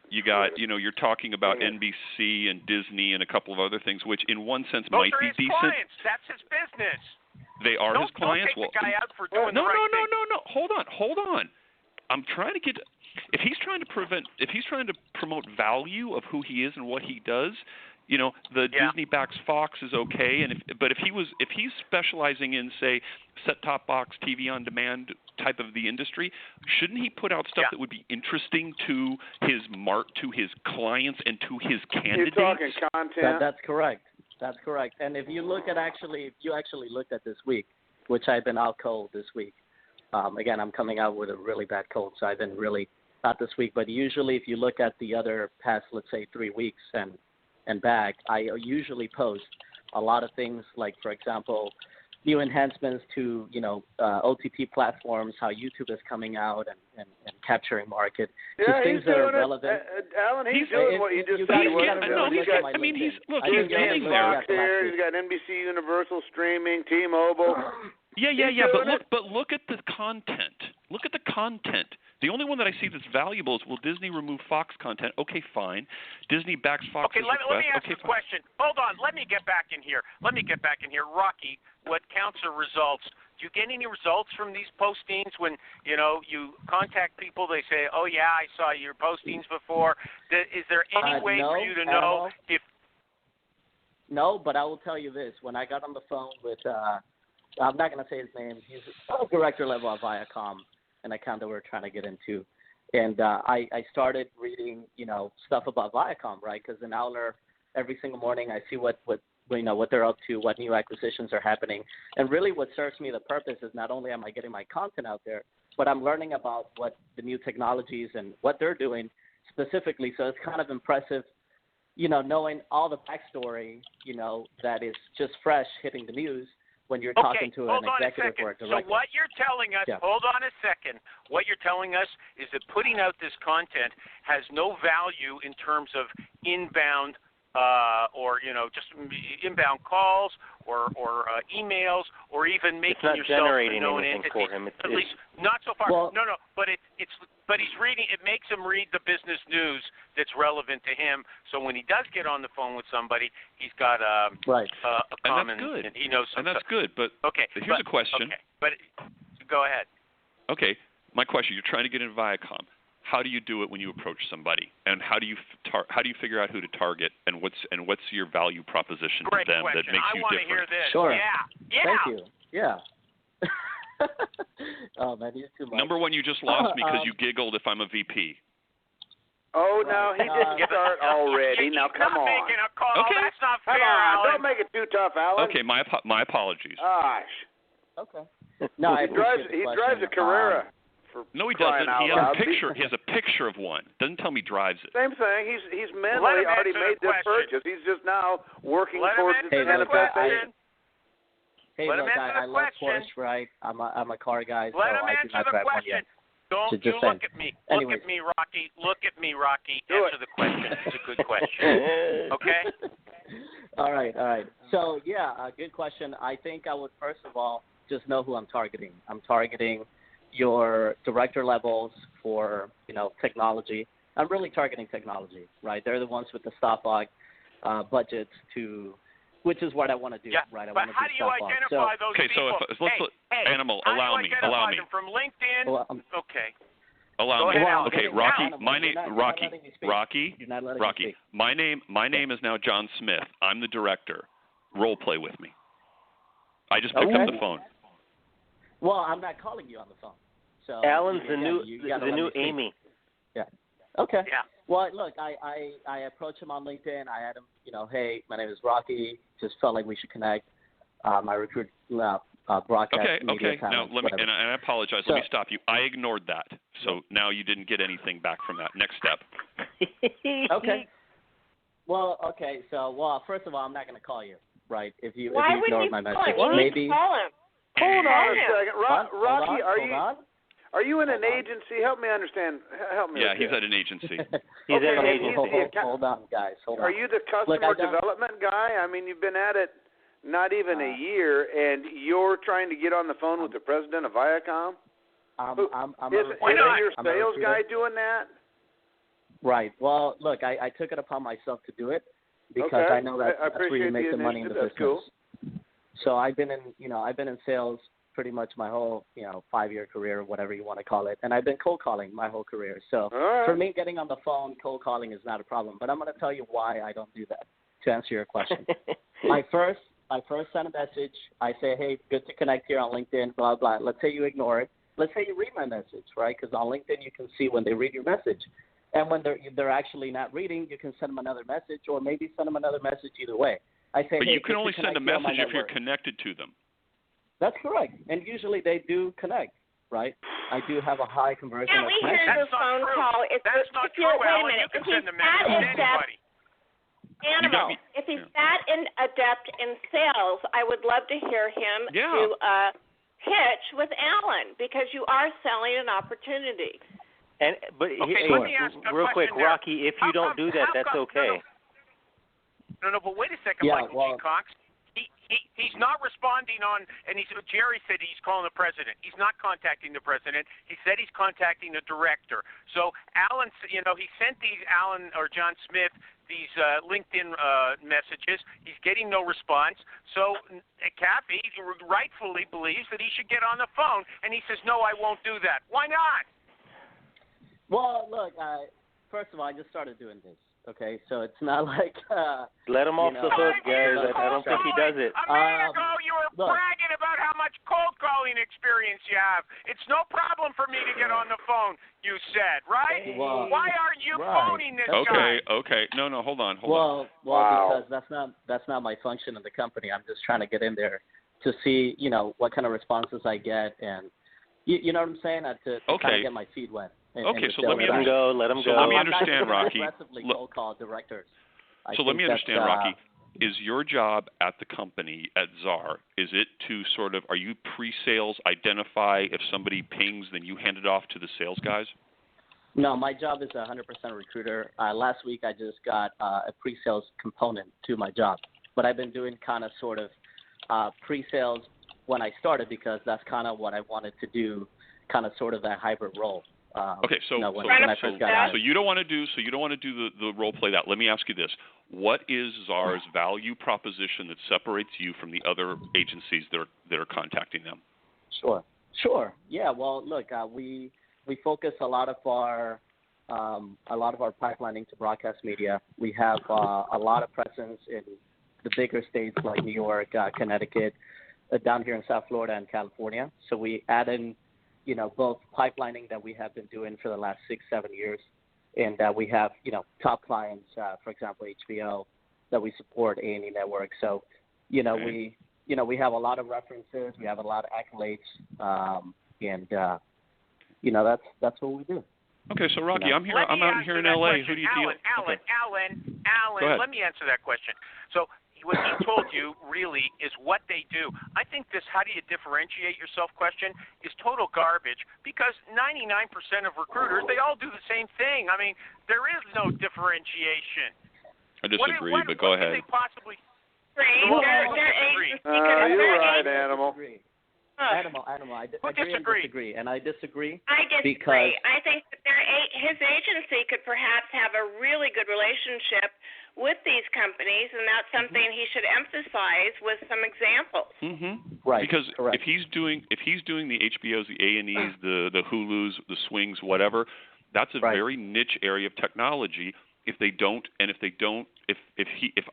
S8: You got, you're talking about NBC and Disney and a couple of other things, which in one sense might be decent.
S2: Those are his clients. That's his business.
S8: They are his clients.
S2: Don't take the guy out for doing the right thing.
S8: No. Hold on. I'm trying to get. If he's trying to promote value of who he is and what he does, Disney backs Fox is okay. But if he's specializing in, say, set-top box, TV on demand type of the industry, shouldn't he put out stuff that would be interesting to his clients and to his candidates?
S3: You're talking content.
S6: That's correct. That's correct. And if you actually looked at this week, which I've been out cold this week. Again, I'm coming out with a really bad cold, so I've been really not this week. But usually, if you look at the other past, let's say, 3 weeks and back, I usually post a lot of things like, for example, new enhancements to OTT platforms, how YouTube is coming out and capturing market.
S3: Yeah,
S6: things that are relevant.
S3: Alan, he's doing what you just said.
S8: He's getting there.
S3: He's got NBC Universal streaming, T-Mobile.
S8: Yeah. But look at the content. Look at the content. The only one that I see that's valuable is, will Disney remove Fox content? Okay, fine. Disney backs Fox's request.
S2: Let me ask you a question. Hold on. Let me get back in here. Rocky, what counts are results. Do you get any results from these postings when, you contact people, they say, oh, yeah, I saw your postings before. Is there any way for you to know if...
S6: No, but I will tell you this. When I got on the phone with, I'm not going to say his name. He's director level at Viacom, an account that we're trying to get into. And I started reading, stuff about Viacom, right? Because in Owler, every single morning I see what they're up to, what new acquisitions are happening. And really what serves me the purpose is not only am I getting my content out there, but I'm learning about what the new technologies and what they're doing specifically. So it's kind of impressive, knowing all the backstory, that is just fresh hitting the news when you're talking to an executive or a director.
S2: So what you're telling us, hold on a second, what you're telling us is that putting out this content has no value in terms of inbound or just inbound calls or emails or even making yourself a known entity.
S7: For him.
S2: At least not so far.
S6: Well,
S2: no, but but he's reading. It makes him read the business news that's relevant to him. So when he does get on the phone with somebody, he's got a common.
S8: And that's good.
S2: And he knows.
S8: And that's good. But here's a question.
S2: Okay, but go ahead.
S8: Okay, my question: you're trying to get into Viacom. How do you do it when you approach somebody, and how do you figure out who to target, and what's your value proposition to them that makes you different?
S2: I want to hear this.
S6: Sure.
S2: Yeah.
S6: Thank you. Yeah. Oh man, he's too much.
S8: Number one, you just lost me because you giggled if I'm a VP.
S3: Oh no, he didn't start already. Now come on.
S2: Making a call.
S8: Okay.
S2: That's not fair,
S3: Come on,
S2: Alan.
S3: don't make it too tough, Alan.
S8: Okay, my apologies.
S3: Gosh.
S6: Okay. No,
S3: he drives a Carrera.
S8: No, he doesn't. He has a picture of one. Doesn't tell me drives it.
S3: Same thing. He's mentally already made this purchase. He's just now working towards his manifestation.
S6: Hey, look, I love Porsche, right? I'm a car guy, so
S2: Let him
S6: I do
S2: answer
S6: not
S2: the
S6: drive one
S2: question.
S6: yet.
S2: Don't
S6: Just
S2: you
S6: saying.
S2: look at me.
S6: Anyways.
S2: Look at me, Rocky. Look at me, Rocky.
S3: Do
S2: Answer the question. It's a good question. Okay?
S6: All right. So, yeah, good question. I think I would, first of all, just know who I'm targeting. I'm targeting your director levels for, technology. I'm really targeting technology, right? They're the ones with the stop-log budgets which is what I want to do, right? I
S2: but
S6: want to
S2: how do you identify those
S8: okay,
S2: people?
S8: so let's Animal,
S2: how
S8: allow
S2: do
S8: me,
S2: you identify
S8: allow me.
S2: them from LinkedIn?
S6: Well,
S2: okay.
S8: Allow
S2: Go
S8: me.
S2: ahead, Alan.
S8: Okay, Rocky. My name, Rocky.
S6: You're not letting me
S8: Rocky.
S6: speak.
S8: My name is now John Smith. I'm the director. Role play with me. I just picked up the phone.
S6: Well, I'm not calling you on the phone. So
S7: Alan's the
S6: the
S7: new Amy.
S6: Yeah. Okay.
S2: Yeah.
S6: Well, look, I approached him on LinkedIn. I had him, hey, my name is Rocky. Just felt like we should connect. I recruit broadcast media
S8: Okay. Now
S6: talent,
S8: and I apologize.
S6: So,
S8: let me stop you. I ignored that. So now you didn't get anything back from that. Next step.
S6: Okay. Well, okay. So, first of all, I'm not going to call you, right? If you
S4: Why
S6: ignored
S4: wouldn't
S6: my
S4: you
S6: message,
S4: call him?
S6: maybe.
S4: Call him.
S3: Hold on a
S4: him.
S3: second. Rocky, are you in an agency? Help me understand. Help me.
S8: Yeah,
S3: with
S8: he's
S3: this.
S8: at an agency.
S7: He's at an agency.
S6: Hold on, guys. Hold on.
S3: Are you the customer development guy? I mean, you've been at it not even a year, and you're trying to get on the phone with the president of Viacom? Isn't your sales guy doing that?
S6: Right. Well, look, I took it upon myself to do it because I know that's where you make the money in the business.
S3: Cool.
S6: So I've been in sales pretty much my whole 5-year career, whatever you want to call it, and I've been cold calling my whole career. So for me, getting on the phone, cold calling is not a problem. But I'm going to tell you why I don't do that. To answer your question, I first send a message. I say, hey, good to connect here on LinkedIn. Blah blah. Let's say you ignore it. Let's say you read my message, right? Because on LinkedIn you can see when they read your message, and when they're actually not reading, you can send them another message, or maybe send them another message. Either way, I say,
S8: but
S6: hey,
S8: you can only send a message if you're connected to them.
S6: That's correct, and usually they do connect, right? I do have a high conversion
S4: Can't
S6: of
S4: we
S6: connection.
S4: hear the phone call?
S2: That's not true, Alan. You can send a message to anybody.
S4: Animal. If he's that adept in sales, I would love to hear him do a pitch with Alan because you are selling an opportunity.
S7: But
S2: let me ask a
S7: real quick,
S2: question there.
S7: Rocky, if you don't do that, that's okay.
S2: No, but wait a second, Michael G. Cox. He's not responding on, and Jerry said he's calling the president. He's not contacting the president. He said he's contacting the director. So Alan, he sent these Alan or John Smith these LinkedIn messages. He's getting no response. So Kathy rightfully believes that he should get on the phone, and he says, no, I won't do that. Why not?
S6: Well, look, first of all, I just started doing this. Okay, so it's not like
S7: let him off the hook, guys. I don't think he does it.
S2: A minute ago, you were bragging about how much cold calling experience you have. It's no problem for me to get on the phone. You said, right?
S6: Well,
S2: why aren't you phoning this guy?
S8: Okay. No, hold on.
S6: Well, because that's not my function in the company. I'm just trying to get in there to see, what kind of responses I get, and you know what I'm saying? To kind of get my feet wet.
S8: Okay, so let him
S7: go. Let him go.
S8: Let me understand, Rocky.
S6: Cold call directors.
S8: So let me understand, Rocky. Is your job at the company at Czar? Is it to are you pre-sales, identify if somebody pings, then you hand it off to the sales guys?
S6: No, my job is 100% recruiter. Last week I just got a pre-sales component to my job, but I've been doing kind of pre-sales when I started because that's kind of what I wanted to do, kind of that hybrid role.
S8: Okay, so you don't want to do the role play that. Let me ask you this: what is Czar's value proposition that separates you from the other agencies that are contacting them?
S6: Sure. Yeah. Well, look, we focus a lot of our pipelining to broadcast media. We have a lot of presence in the bigger states like New York, Connecticut, down here in South Florida and California. So we add in both pipelining that we have been doing for the last 6-7 years, and we have, top clients, for example, HBO, that we support, A&E Network. So, we have a lot of references, we have a lot of accolades, and that's what we do.
S8: Okay, so Rocky, I'm out here in LA. Who do you deal?
S2: Alan, let me answer that question. So what he told you really is what they do. I think this how do you differentiate yourself question is total garbage because 99% of recruiters, they all do the same thing. I mean, there is no differentiation.
S8: I disagree, but go ahead.
S2: What could they possibly...
S4: You're
S3: right, Animal.
S6: Animal, I disagree. And I disagree.
S4: I disagree.
S6: Because
S4: I think that his agency could perhaps have a really good relationship with these companies, and that's something he should emphasize with some examples.
S6: Right.
S8: Because
S6: correct.
S8: if he's doing the HBOs, the A&Es, the Hulus, the Swings, whatever, that's a very niche area of technology. If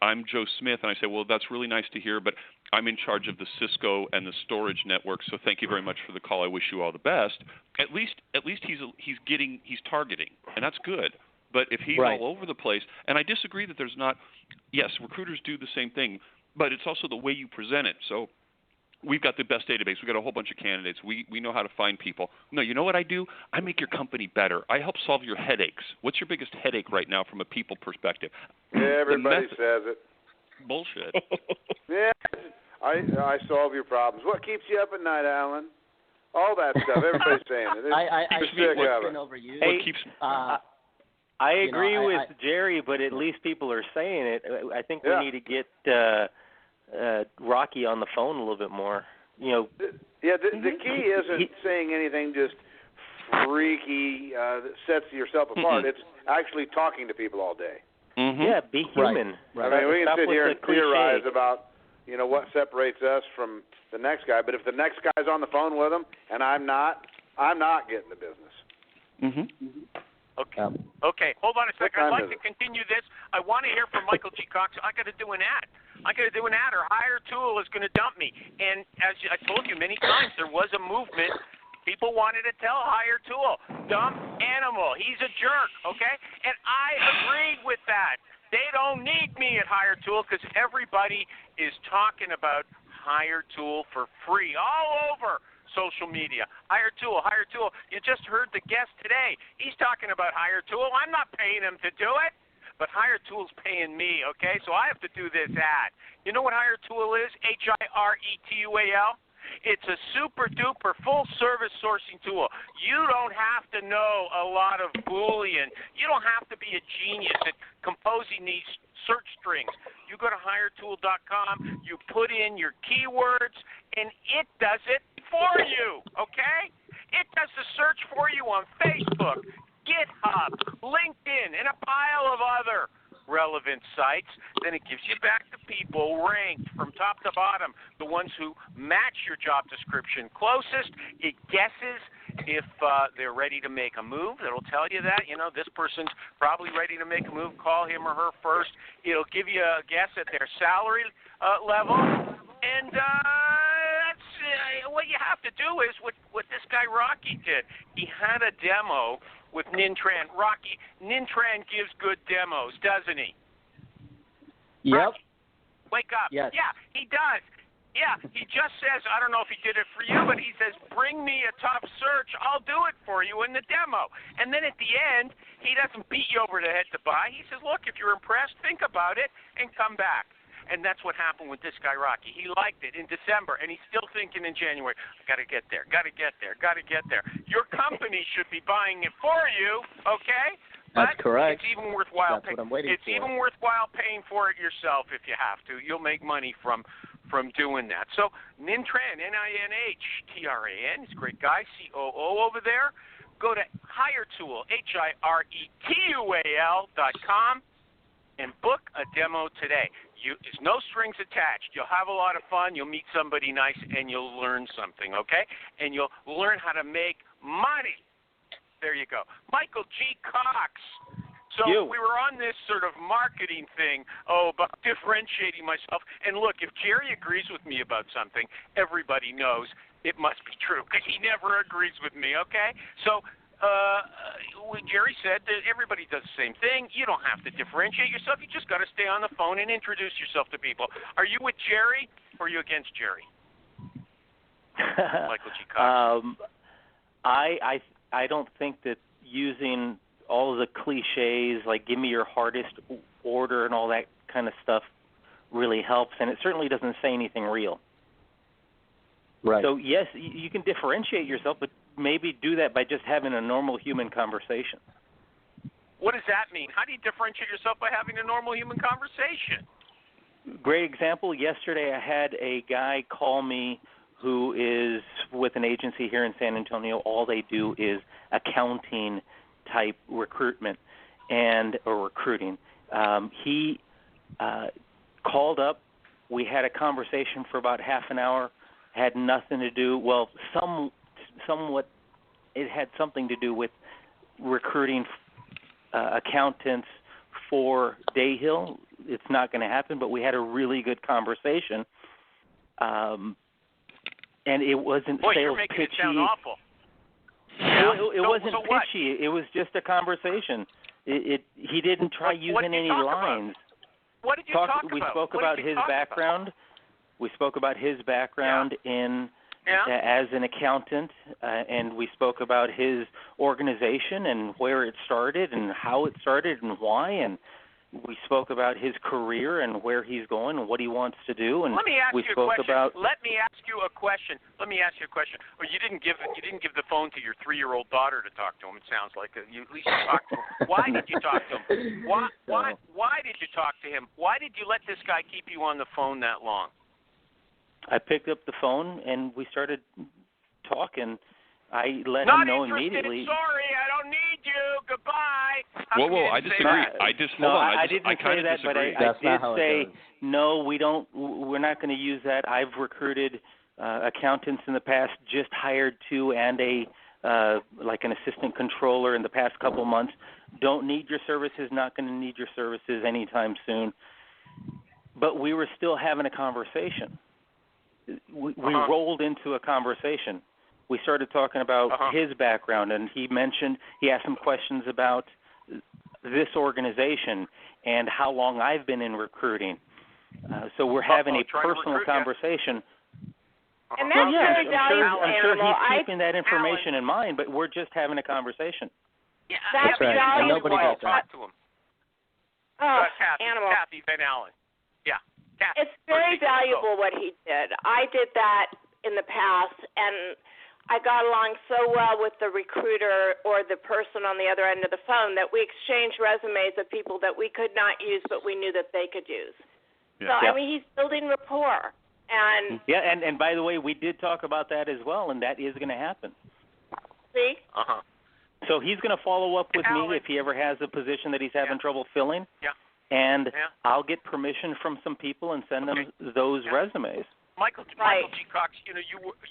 S8: I'm Joe Smith and I say, well, that's really nice to hear, but I'm in charge of the Cisco and the storage network, so thank you very much for the call. I wish you all the best. At least he's targeting, and that's good. But if he's all over the place, and I disagree that there's not. Yes, recruiters do the same thing, but it's also the way you present it. So we've got the best database. We've got a whole bunch of candidates. We know how to find people. No, you know what I do? I make your company better. I help solve your headaches. What's your biggest headache right now from a people perspective?
S3: Everybody says it.
S8: Bullshit.
S3: Yeah, I solve your problems. What keeps you up at night, Alan? All that stuff. Everybody's saying it.
S6: I
S3: sick of it.
S6: overused.
S7: Hey,
S8: what keeps...
S7: I agree with Jerry, but at least people are saying it. I think we need to get Rocky on the phone a little bit more. The
S3: key isn't saying anything just freaky that sets yourself apart. It's actually talking to people all day.
S7: Yeah, be human.
S3: Right. I mean, we can sit here and theorize about what separates us from the next guy, but if the next guy's on the phone with him and I'm not getting the business.
S2: Okay, hold on a second. I'd like to continue this. I want to hear from Michael G. Cox. I got to do an ad. Or Hire Tool is going to dump me. And as I told you many times, there was a movement. People wanted to tell Hire Tool, dump Animal. He's a jerk, okay? And I agreed with that. They don't need me at Hire Tool because everybody is talking about Hire Tool for free all over social media. Hire Tool. You just heard the guest today. He's talking about Hire Tool. I'm not paying him to do it, but Hire Tool's paying me, okay? So I have to do this ad. You know what Hire Tool is? HIRETUAL. It's a super-duper full-service sourcing tool. You don't have to know a lot of Boolean. You don't have to be a genius at composing these search strings. You go to HireTool.com, you put in your keywords, and it does it for you, okay? It does the search for you on Facebook, GitHub, LinkedIn, and a pile of other relevant sites. Then it gives you back the people ranked from top to bottom, the ones who match your job description closest. It guesses if they're ready to make a move. It'll tell you that, this person's probably ready to make a move. Call him or her first. It'll give you a guess at their salary level. And that's what you have to do is what this guy Rocky did. He had a demo with Nintran. Rocky, Nintran gives good demos, doesn't he?
S6: Yep.
S2: Rocky, wake up.
S6: Yes.
S2: Yeah, he does. Yeah, he just says, I don't know if he did it for you, but he says, bring me a tough search. I'll do it for you in the demo. And then at the end, he doesn't beat you over the head to buy. He says, look, if you're impressed, think about it and come back. And that's what happened with this guy, Rocky. He liked it in December, and he's still thinking in January, got to get there. Your company should be buying it for you, okay?
S6: That's correct.
S2: It's even worthwhile.
S6: That's what I'm waiting for.
S2: Even worthwhile paying for it yourself if you have to. You'll make money from doing that. So Nintran, Ninhtran, he's a great guy, COO over there. Go to HireTool, HireTual.com, and book a demo today. There's no strings attached. You'll have a lot of fun. You'll meet somebody nice, and you'll learn something, okay? And you'll learn how to make money. There you go. Michael G. Cox. So we were on this sort of marketing thing, about differentiating myself. And look, if Jerry agrees with me about something, everybody knows it must be true because he never agrees with me, okay? So Jerry said that everybody does the same thing. You don't have to differentiate yourself. You just got to stay on the phone and introduce yourself to people. Are you with Jerry or are you against Jerry? Michael G. Cox.
S7: I don't think that using all of the cliches like give me your hardest order and all that kind of stuff really helps, and it certainly doesn't say anything real.
S6: Right.
S7: So, yes, you can differentiate yourself, but maybe do that by just having a normal human conversation.
S2: What does that mean? How do you differentiate yourself by having a normal human conversation?
S7: Great example. Yesterday I had a guy call me who is with an agency here in San Antonio. All they do is accounting-type recruitment or recruiting. He called up. We had a conversation for about half an hour. Had nothing to do, well, somewhat, it had something to do with recruiting accountants for Dayhill. It's not going to happen, but we had a really good conversation. And it wasn't
S2: Boy,
S7: sales
S2: you're making
S7: pitchy.
S2: It sound awful.
S7: Well, it wasn't
S2: so
S7: pitchy.
S2: What?
S7: It was just a conversation. He didn't try using any lines.
S2: What did you talk about?
S7: We spoke about his background. We spoke about his background as an accountant, and we spoke about his organization and where it started and how it started and why, and we spoke about his career and where he's going and what he wants to do. And
S2: Let me ask
S7: we
S2: you
S7: spoke
S2: a question.
S7: about.
S2: Let me ask you a question. Well, you didn't give the phone to your 3-year-old daughter to talk to him. It sounds like at least you talked to him. Why did you talk to him? Why did you talk to him? Why did you let this guy keep you on the phone that long?
S7: I picked up the phone and we started talking. I let
S2: Not
S7: him know
S2: interested.
S7: immediately.
S2: Sorry, I don't need you. Goodbye.
S8: Whoa! I disagree.
S7: I didn't say that, but I did say no. We don't. We're not going to use that. I've recruited accountants in the past. Just hired 2 and like an assistant controller in the past couple months. Don't need your services. Not going to need your services anytime soon. But we were still having a conversation. We rolled into a conversation. We started talking about his background, and he asked some questions about this organization and how long I've been in recruiting. So we're having a personal conversation.
S4: And that's very valuable.
S7: I'm sure he's keeping that information in mind, but we're just having a conversation.
S2: Yeah,
S4: that's
S6: right.
S4: valuable.
S6: Nobody got that.
S2: Talk to him.
S4: Oh,
S2: Kathy Van Allen. Yeah. Kathy,
S4: it's very valuable what he did. I did that in the past, and I got along so well with the recruiter or the person on the other end of the phone that we exchanged resumes of people that we could not use, but we knew that they could use. Yeah. So, I mean, he's building rapport. And
S7: and by the way, we did talk about that as well, and that is going to happen.
S4: See?
S7: So he's going to follow up with me if he ever has a position that he's having trouble filling.
S2: Yeah.
S7: And I'll get permission from some people and send them those resumes.
S2: Michael G. Cox,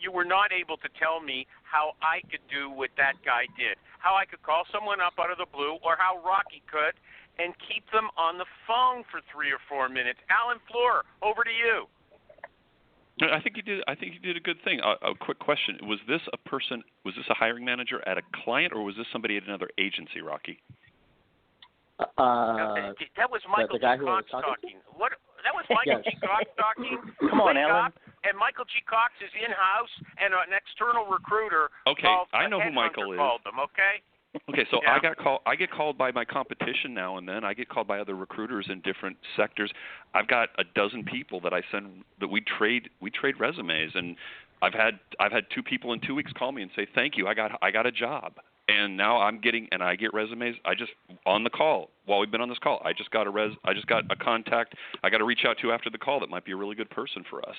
S2: you were not able to tell me how I could do what that guy did, how I could call someone up out of the blue, or how Rocky could, and keep them on the phone for 3 or 4 minutes. Alan Fleur, over to you.
S8: I think you did a good thing. A quick question: Was this a hiring manager at a client, or was this somebody at another agency, Rocky?
S2: That was Michael G. Cox talking. That was Michael G. Cox talking.
S7: Come on, Alan.
S2: And Michael G. Cox is in-house, and an external recruiter.
S8: Okay, I know who Michael is.
S2: Called them. Okay.
S8: Okay, so I get called by my competition now and then. I get called by other recruiters in different sectors. I've got a dozen people that I send that we trade resumes, and I've had 2 people in 2 weeks call me and say thank you. I got a job. And now I get resumes. I just on the call while we've been on this call. I just got a contact. I got to reach out to after the call that might be a really good person for us.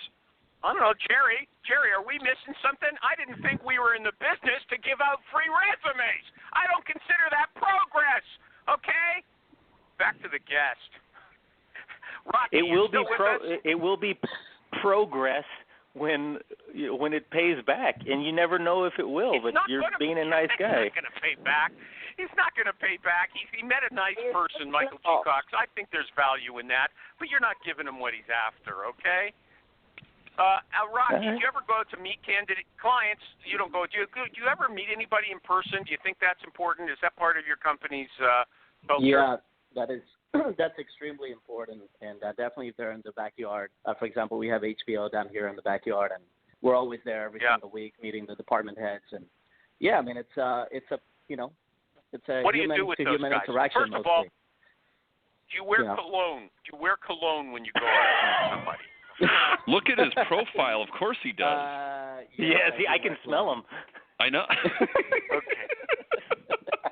S2: I don't know, Jerry. Jerry, are we missing something? I didn't think we were in the business to give out free resumes. I don't consider that progress. Okay. Back to the guest. Rocky,
S7: it will be progress when it pays back, and you never know if it will. But you're being a nice guy.
S2: He's not going to pay back. He's not going to pay back. He met a nice person, Michael G. Cox. I think there's value in that, but you're not giving him what he's after. Okay. Rocky, do you ever go to meet candidate clients? You don't go. Do you ever meet anybody in person? Do you think that's important? Is that part of your company's culture?
S6: Yeah, that's extremely important, and definitely if they're in the backyard. For example, we have HBO down here in the backyard, and we're always there every single week meeting the department heads. And I mean, it's a
S2: what do you
S6: human
S2: do with
S6: to
S2: those
S6: human
S2: guys?
S6: interaction
S2: First of
S6: mostly.
S2: all, Do you wear cologne? Do you wear cologne when you go out with somebody?
S8: Look at his profile. Of course he does.
S7: See, I can smell him.
S8: I know.
S2: Okay.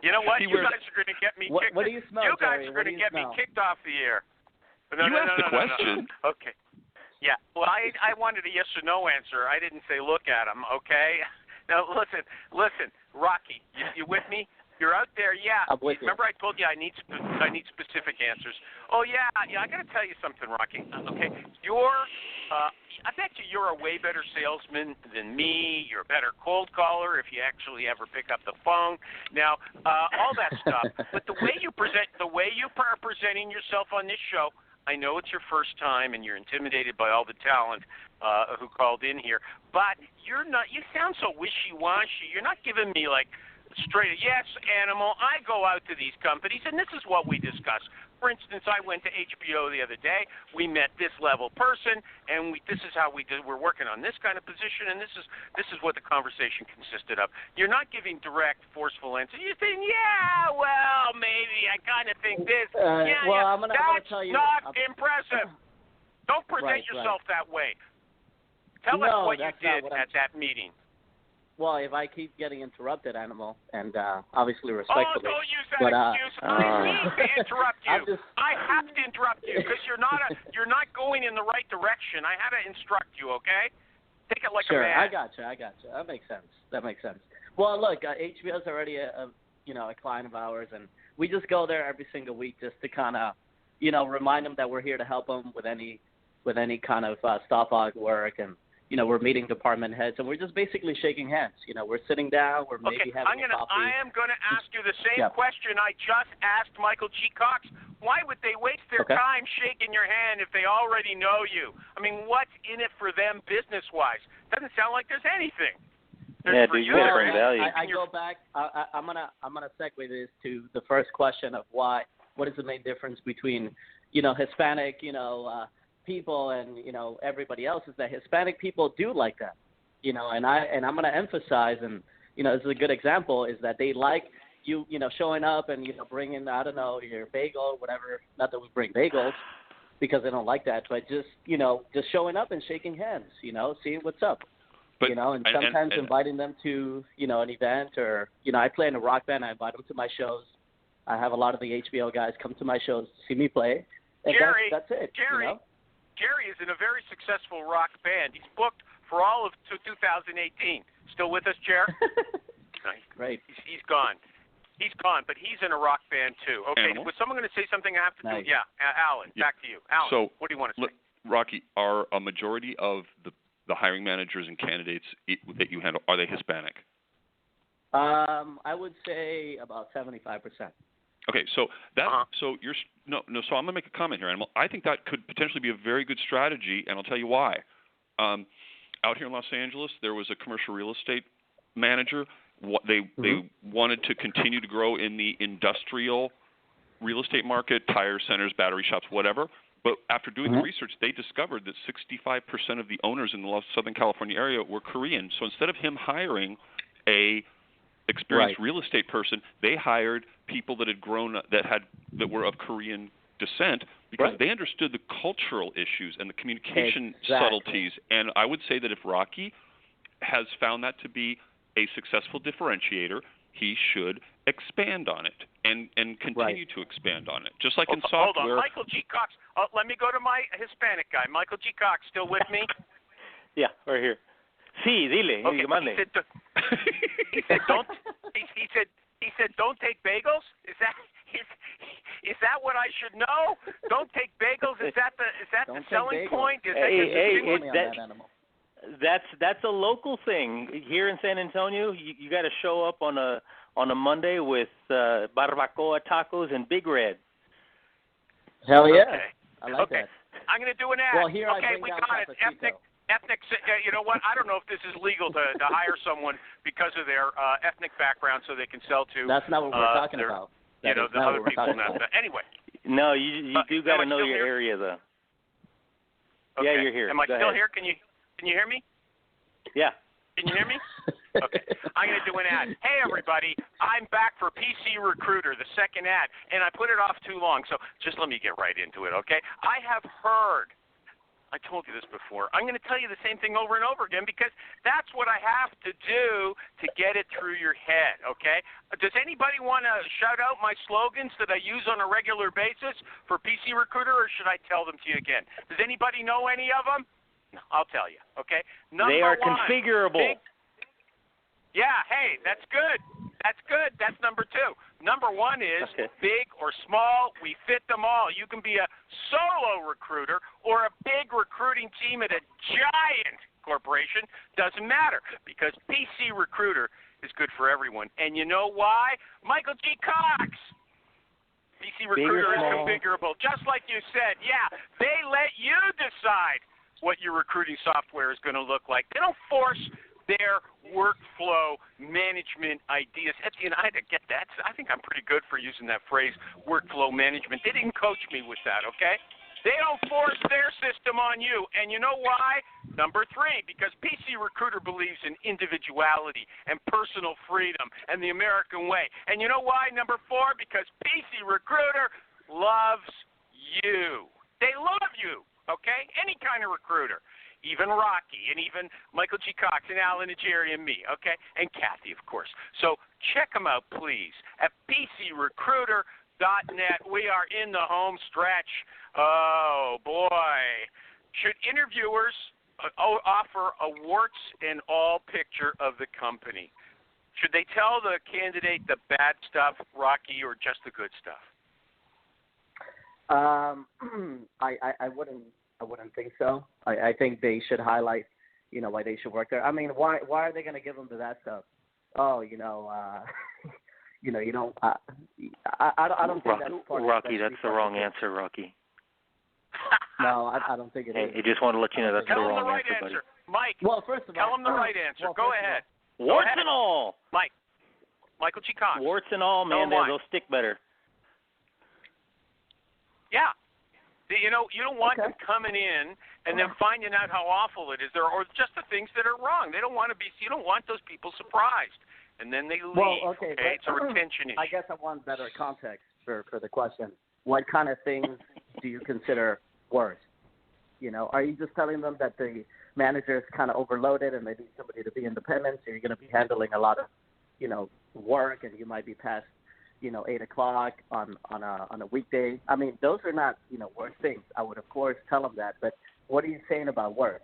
S2: You know what? You guys are going to get me kicked.
S6: What do you smell,
S2: You guys
S6: Jerry?
S2: are going to get me kicked off the air.
S8: You asked the question.
S2: No. Okay. Yeah. Well, I wanted a yes or no answer. I didn't say look at him. Okay. Now listen, Rocky. You with me? You're out there, yeah.
S6: I'm with you.
S2: Remember I told you I need specific answers. Oh yeah. I got to tell you something, Rocky. Okay, I bet you're a way better salesman than me. You're a better cold caller if you actually ever pick up the phone. Now, all that stuff. But the way you are presenting yourself on this show, I know it's your first time and you're intimidated by all the talent who called in here. But you're not. You sound so wishy-washy. You're not giving me like. Straight, yes, Animal, I go out to these companies, and this is what we discuss. For instance, I went to HBO the other day. We met this level person, and this is how we did. We're working on this kind of position, and this is what the conversation consisted of. You're not giving direct, forceful answers. You're saying, yeah, well, maybe I kind of think this.
S6: I'm gonna tell you,
S2: that's not impressive. Don't present yourself that way. Tell us what you did at that meeting.
S6: Well, if I keep getting interrupted, Animal, and obviously respectfully.
S2: Oh, don't use that excuse. I need to interrupt you. I have to interrupt you because you're not going in the right direction. I had to instruct you, okay? Take it like a man.
S6: Sure, I got you. That makes sense. Well, look, HBO is already a client of ours, and we just go there every single week just to kind of, remind them that we're here to help them with any kind of stop log work, and we're meeting department heads, and we're just basically shaking hands. We're sitting down, we're maybe having a coffee.
S2: I am going to ask you the same question I just asked Michael G. Cox. Why would they waste their time shaking your hand if they already know you? I mean, what's in it for them business-wise? Doesn't sound like there's anything.
S7: You got to bring value.
S6: I go back. I'm gonna segue this to the first question of what is the main difference between Hispanic people and everybody else is that Hispanic people do like that, and I'm going to emphasize, and this is a good example, is that they like you showing up and bringing, I don't know, your bagel, whatever. Not that we bring bagels because they don't like that, but just showing up and shaking hands, seeing what's up, and sometimes inviting them to an event, or I play in a rock band. I invite them to my shows. I have a lot of the HBO guys come to my shows to see me play, and
S2: Jerry,
S6: that's it.
S2: Jerry is in a very successful rock band. He's booked for all of 2018. Still with us, Jerry?
S6: Right.
S2: He's gone. He's gone, but he's in a rock band too. Okay, was someone going to say something I have to do? Yeah, Alan, back to you. Alan, what do you want to say?
S8: Rocky, are a majority of the hiring managers and candidates that you handle, are they Hispanic?
S6: I would say about 75%.
S8: Okay, so so you're so I'm going to make a comment here, Animal. I think that could potentially be a very good strategy, and I'll tell you why. Out here in Los Angeles, there was a commercial real estate manager. They wanted to continue to grow in the industrial real estate market, tire centers, battery shops, whatever. But after doing the research, they discovered that 65% of the owners in the Southern California area were Korean. So instead of him hiring a experienced real estate person, they hired people that had grown that were of Korean descent because they understood the cultural issues and the communication subtleties. And I would say that if Rocky has found that to be a successful differentiator, he should expand on it and continue to expand on it, just like in software.
S2: Hold on, Michael G. Cox. Let me go to my Hispanic guy, Michael G. Cox. Still with me?
S7: Yeah, we're here. Sí, dile.
S2: Okay. He said don't take bagels. Is that what I should know? Don't take bagels. Is that the selling point?
S7: That's a local thing here in San Antonio. You got to show up on a Monday with barbacoa tacos and Big Red.
S6: Hell yeah!
S2: Okay.
S6: I like that.
S2: I'm going to do an ad.
S6: Well, here
S2: okay, we got it. Ethnic. You know what? I don't know if this is legal to hire someone because of their ethnic background, so they can sell to.
S6: That's not what we're talking about.
S2: The other people now. Anyway.
S7: No, you do got to know your area, though.
S2: Okay.
S7: Yeah, you're here.
S2: Am I still here? Can you hear me?
S7: Yeah.
S2: Can you hear me? Okay. I'm going to do an ad. Hey, everybody, I'm back for PC Recruiter, the second ad, and I put it off too long, so just let me get right into it, okay? I have heard, I told you this before, I'm going to tell you the same thing over and over again because that's what I have to do to get it through your head, okay? Does anybody want to shout out my slogans that I use on a regular basis for PC Recruiter, or should I tell them to you again? Does anybody know any of them? I'll tell you, okay?
S7: They are configurable.
S2: Yeah, hey, that's good. That's good. That's number 2. Number 1 is big or small, we fit them all. You can be a solo recruiter or a big recruiting team at a giant corporation. Doesn't matter because PC Recruiter is good for everyone. And you know why? Michael G. Cox. PC Recruiter is configurable. Just like you said, yeah, they let you decide what your recruiting software is going to look like. They don't force their workflow management ideas. Etienne, I had to get that. I think I'm pretty good for using that phrase, workflow management. They didn't coach me with that, okay? They don't force their system on you. And you know why? Number 3, because PC Recruiter believes in individuality and personal freedom and the American way. And you know why? Number 4, because PC Recruiter loves you. They love you. Okay? Any kind of recruiter. Even Rocky and even Michael G. Cox and Alan and Jerry and me. Okay? And Kathy, of course. So check them out, please, at PCRecruiter.net. We are in the home stretch. Oh, boy. Should interviewers offer a warts and all picture of the company? Should they tell the candidate the bad stuff, Rocky, or just the good stuff?
S6: I wouldn't think so. I think they should highlight, why they should work there. I mean, why are they going to give them the that stuff? Oh, you don't. I don't think that's part
S7: Rocky, that's the wrong answer, Rocky.
S6: No, I don't think it is.
S7: I just want to let you know that's the wrong
S2: right
S7: answer, buddy.
S2: Mike.
S6: Well, first of all,
S2: tell them the right answer.
S6: Well,
S2: Go ahead.
S7: Warts and all.
S2: Mike. Michael G. Cox.
S7: Warts and all, man. They'll stick better.
S2: Yeah. You don't want them coming in and then finding out how awful it is, or just the things that are wrong. They don't want to be. You don't want those people surprised, and then they leave.
S6: Well, okay,
S2: it's a retention issue.
S6: I guess I want better context for the question. What kind of things do you consider worse? Are you just telling them that the manager is kind of overloaded and they need somebody to be independent, so you're going to be handling a lot of, work, and you might be past 8 o'clock on a weekday? I mean, those are not, worse things. I would, of course, tell them that. But what are you saying about work?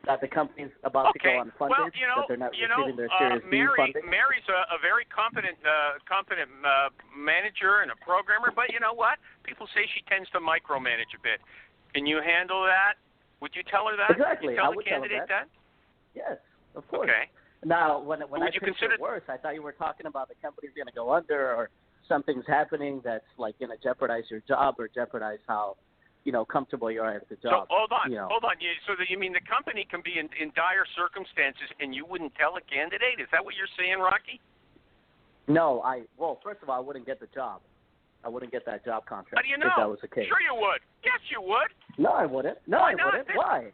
S6: That the company's about to go unfunded, that they're not receiving their Series B funding?
S2: Mary's a very competent manager and a programmer, but you know what? People say she tends to micromanage a bit. Can you handle that? Would you tell her that?
S6: Exactly.
S2: Would you tell
S6: I would
S2: the candidate
S6: tell her that. Yes, of course.
S2: Okay.
S6: Now, when I
S2: consider
S6: worse, I thought you were talking about the company's going to go under, or something's happening that's like going to jeopardize your job or jeopardize how comfortable you are at the job.
S2: So hold on. So you mean the company can be in dire circumstances and you wouldn't tell a candidate? Is that what you're saying, Rocky?
S6: No, first of all, I wouldn't get the job. I wouldn't get that job contract.
S2: How do you know?
S6: If that was the case.
S2: Sure you would. Yes, you would.
S6: No, I wouldn't.
S2: Why not?
S6: Why?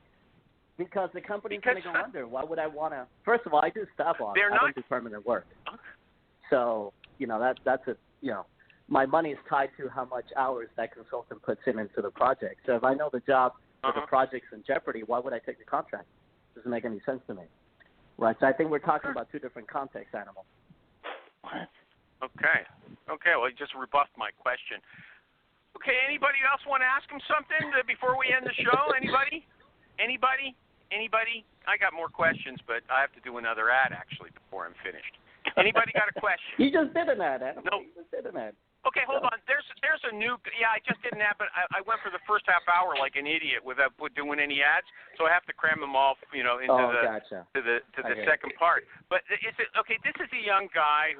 S6: Because the company's going to go under. Why would I want to? First of all, I do staff on. I don't do permanent work.
S2: Okay.
S6: So that's a my money is tied to how much hours that consultant puts into the project. So if I know the job or the project's in jeopardy, why would I take the contract? Doesn't make any sense to me. Right. So I think we're talking about two different contexts, Animal.
S7: What?
S2: Okay. Well, you just rebuffed my question. Okay. Anybody else want to ask him something before we end the show? Anybody? I got more questions, but I have to do another ad actually before I'm finished. Anybody got a question?
S6: You just did an ad, Animal.
S2: No.
S6: You just did an ad.
S2: Okay, hold on. There's a new. Yeah, I just did an ad, but I went for the first half hour like an idiot without doing any ads, so I have to cram them all, into the second part. But is it okay? This is a young guy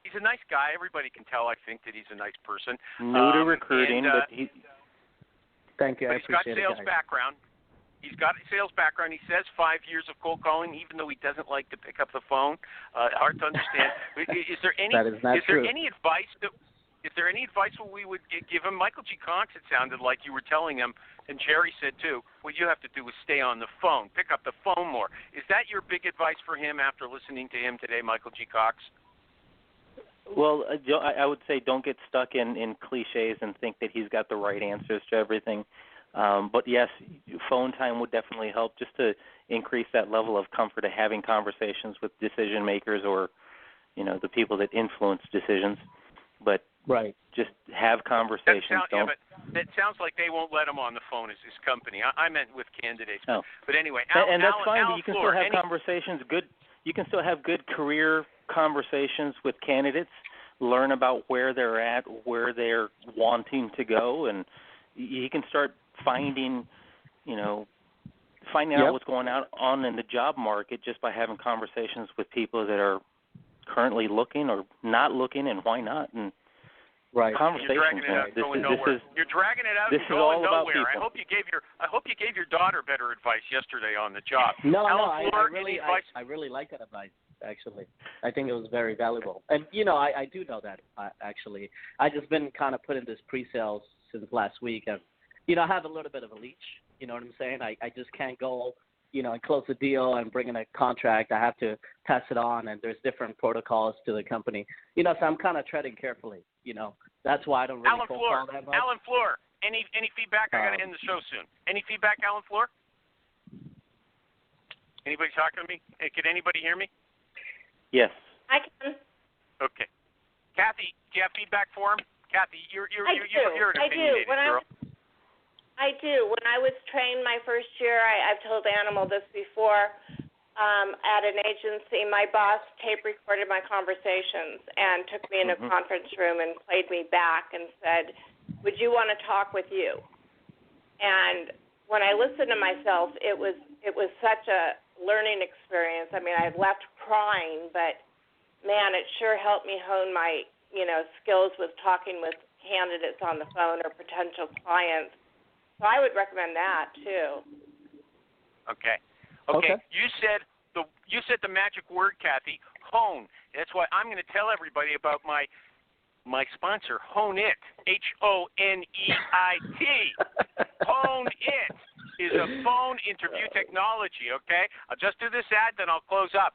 S2: he's a nice guy. Everybody can tell. I think that he's a nice person.
S7: New to recruiting, but he.
S6: Thank you.
S2: But he's got sales background. He's got a sales background. He says 5 years of cold calling, even though he doesn't like to pick up the phone. Hard to understand. Is there any?
S6: That is not true.
S2: There any advice that? Is there any advice we would give him? Michael G. Cox, it sounded like you were telling him, and Jerry said too, what you have to do is stay on the phone, pick up the phone more. Is that your big advice for him after listening to him today, Michael G. Cox?
S7: Well, I would say don't get stuck in cliches and think that he's got the right answers to everything. But yes, phone time would definitely help just to increase that level of comfort of having conversations with decision makers or, the people that influence decisions. But
S6: right,
S7: just have conversations.
S2: But that sounds like they won't let him on the phone as his company. I meant with candidates.
S7: Oh.
S2: But anyway,
S7: and that's fine.
S2: Alan
S7: You can
S2: Floor,
S7: still have conversations. You can still have good career conversations with candidates. Learn about where they're at, where they're wanting to go, and you can start finding out what's going on in the job market just by having conversations with people that are currently looking or not looking, and why not? And
S6: right,
S2: conversations. You're dragging it out, going nowhere. You're dragging it out and going nowhere. I hope you gave your daughter better advice yesterday on the job.
S6: No, I really like that advice. Actually, I think it was very valuable. And I do know that. Actually, I just been kind of put in this pre-sales since last week, and I have a little bit of a leash. You know what I'm saying? I just can't go, and close a deal and bring in a contract. I have to pass it on, and there's different protocols to the company. So I'm kind of treading carefully. That's why I don't really call that much.
S2: Alan Floor, any feedback? I got to end the show soon. Any feedback, Alan Floor? Anybody talking to me? Hey, can anybody hear me?
S7: Yes.
S4: I can.
S2: Okay. Kathy, do you have feedback for him? Kathy, you're an opinionated girl.
S4: I do. When I was trained my first year, I've told Animal this before, at an agency, my boss tape recorded my conversations and took me in a conference room and played me back and said, would you want to talk with you? And when I listened to myself, it was such a learning experience. I mean, I left crying, but, man, it sure helped me hone my, skills with talking with candidates on the phone or potential clients. So I would recommend that too.
S2: Okay. You said the magic word, Kathy, hone. That's why I'm going to tell everybody about my sponsor, Hone It, HONEIT. Hone It is a phone interview technology. Okay, I'll just do this ad, then I'll close up.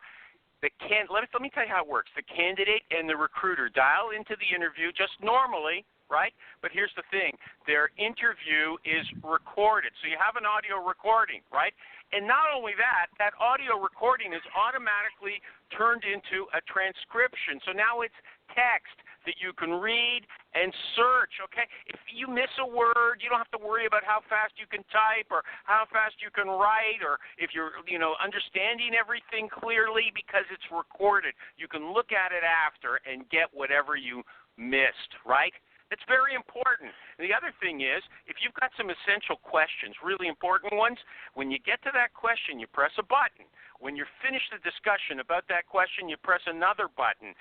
S2: Let me tell you how it works. The candidate and the recruiter dial into the interview just normally. Right? But here's the thing. Their interview is recorded. So you have an audio recording, right? And not only that audio recording is automatically turned into a transcription. So now it's text that you can read and search, okay? If you miss a word, you don't have to worry about how fast you can type or how fast you can write, or if you're, understanding everything clearly because it's recorded. You can look at it after and get whatever you missed, right? It's very important. And the other thing is, if you've got some essential questions, really important ones, when you get to that question, you press a button. When you're finished the discussion about that question, you press another button.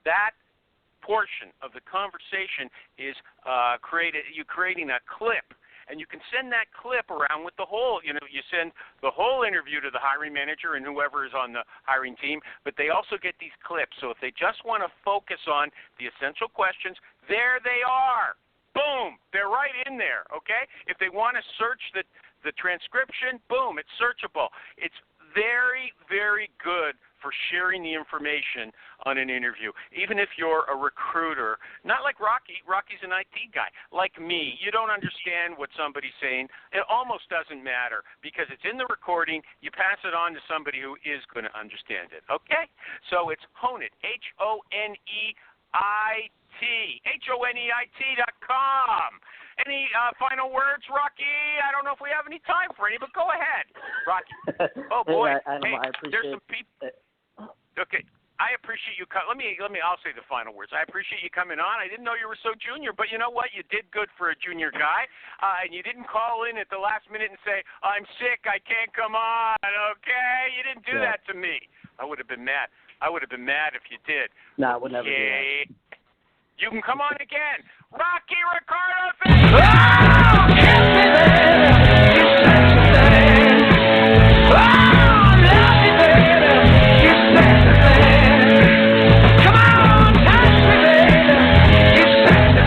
S2: That portion of the conversation is creating a clip. And you can send that clip around with the whole, you send the whole interview to the hiring manager and whoever is on the hiring team, but they also get these clips. So if they just want to focus on the essential questions, there they are. Boom, they're right in there, okay? If they want to search the transcription, boom, it's searchable. It's very, very good for sharing the information on an interview. Even if you're a recruiter, not like Rocky. Rocky's an IT guy. Like me, you don't understand what somebody's saying. It almost doesn't matter because it's in the recording. You pass it on to somebody who is going to understand it, okay? So it's Hone It, HONEIT, HONEIT.com. Any final words, Rocky? I don't know if we have any time for any, but go ahead, Rocky. Oh boy, there's some people. Okay, I appreciate you. I'll say the final words. I appreciate you coming on. I didn't know you were so junior, but you know what? You did good for a junior guy, and you didn't call in at the last minute and say, "I'm sick, I can't come on." Okay, you didn't do that to me. I would have been mad. I would have been mad if you did.
S6: No, I would never do that.
S2: You can come on again. Rocky Ricardo. Come on, touch me, baby. You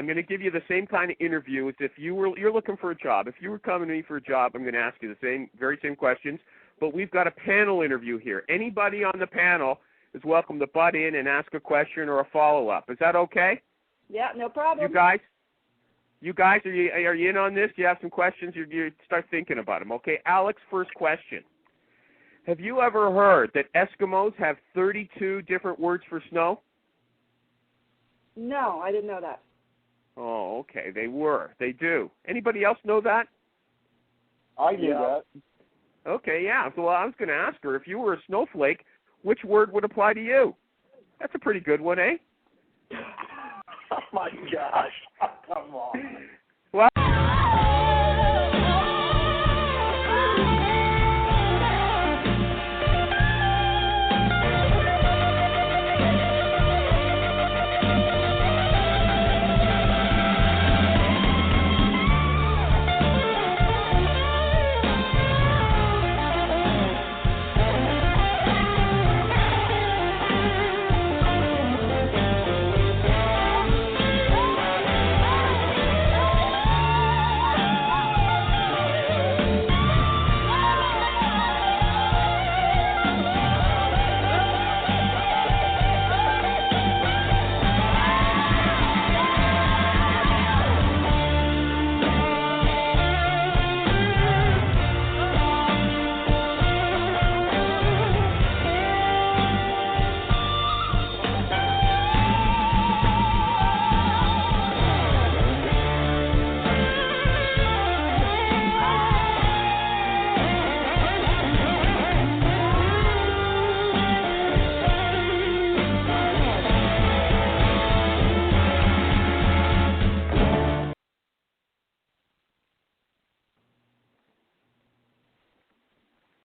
S9: I'm going to give you the same kind of interview as if you're looking for a job. If you were coming to me for a job, I'm going to ask you the very same questions. But we've got a panel interview here. Anybody on the panel is welcome to butt in and ask a question or a follow-up. Is that okay?
S10: Yeah, no problem.
S9: You guys, are you in on this? Do you have some questions? You start thinking about them. Okay, Alex, first question. Have you ever heard that Eskimos have 32 different words for snow?
S10: No, I didn't know that.
S9: Oh, okay. They do. Anybody else know that?
S11: I knew that.
S9: Okay, yeah. So I was going to ask her, if you were a snowflake, which word would apply to you? That's a pretty good one, eh?
S11: Oh, my gosh. Come on.
S9: Well...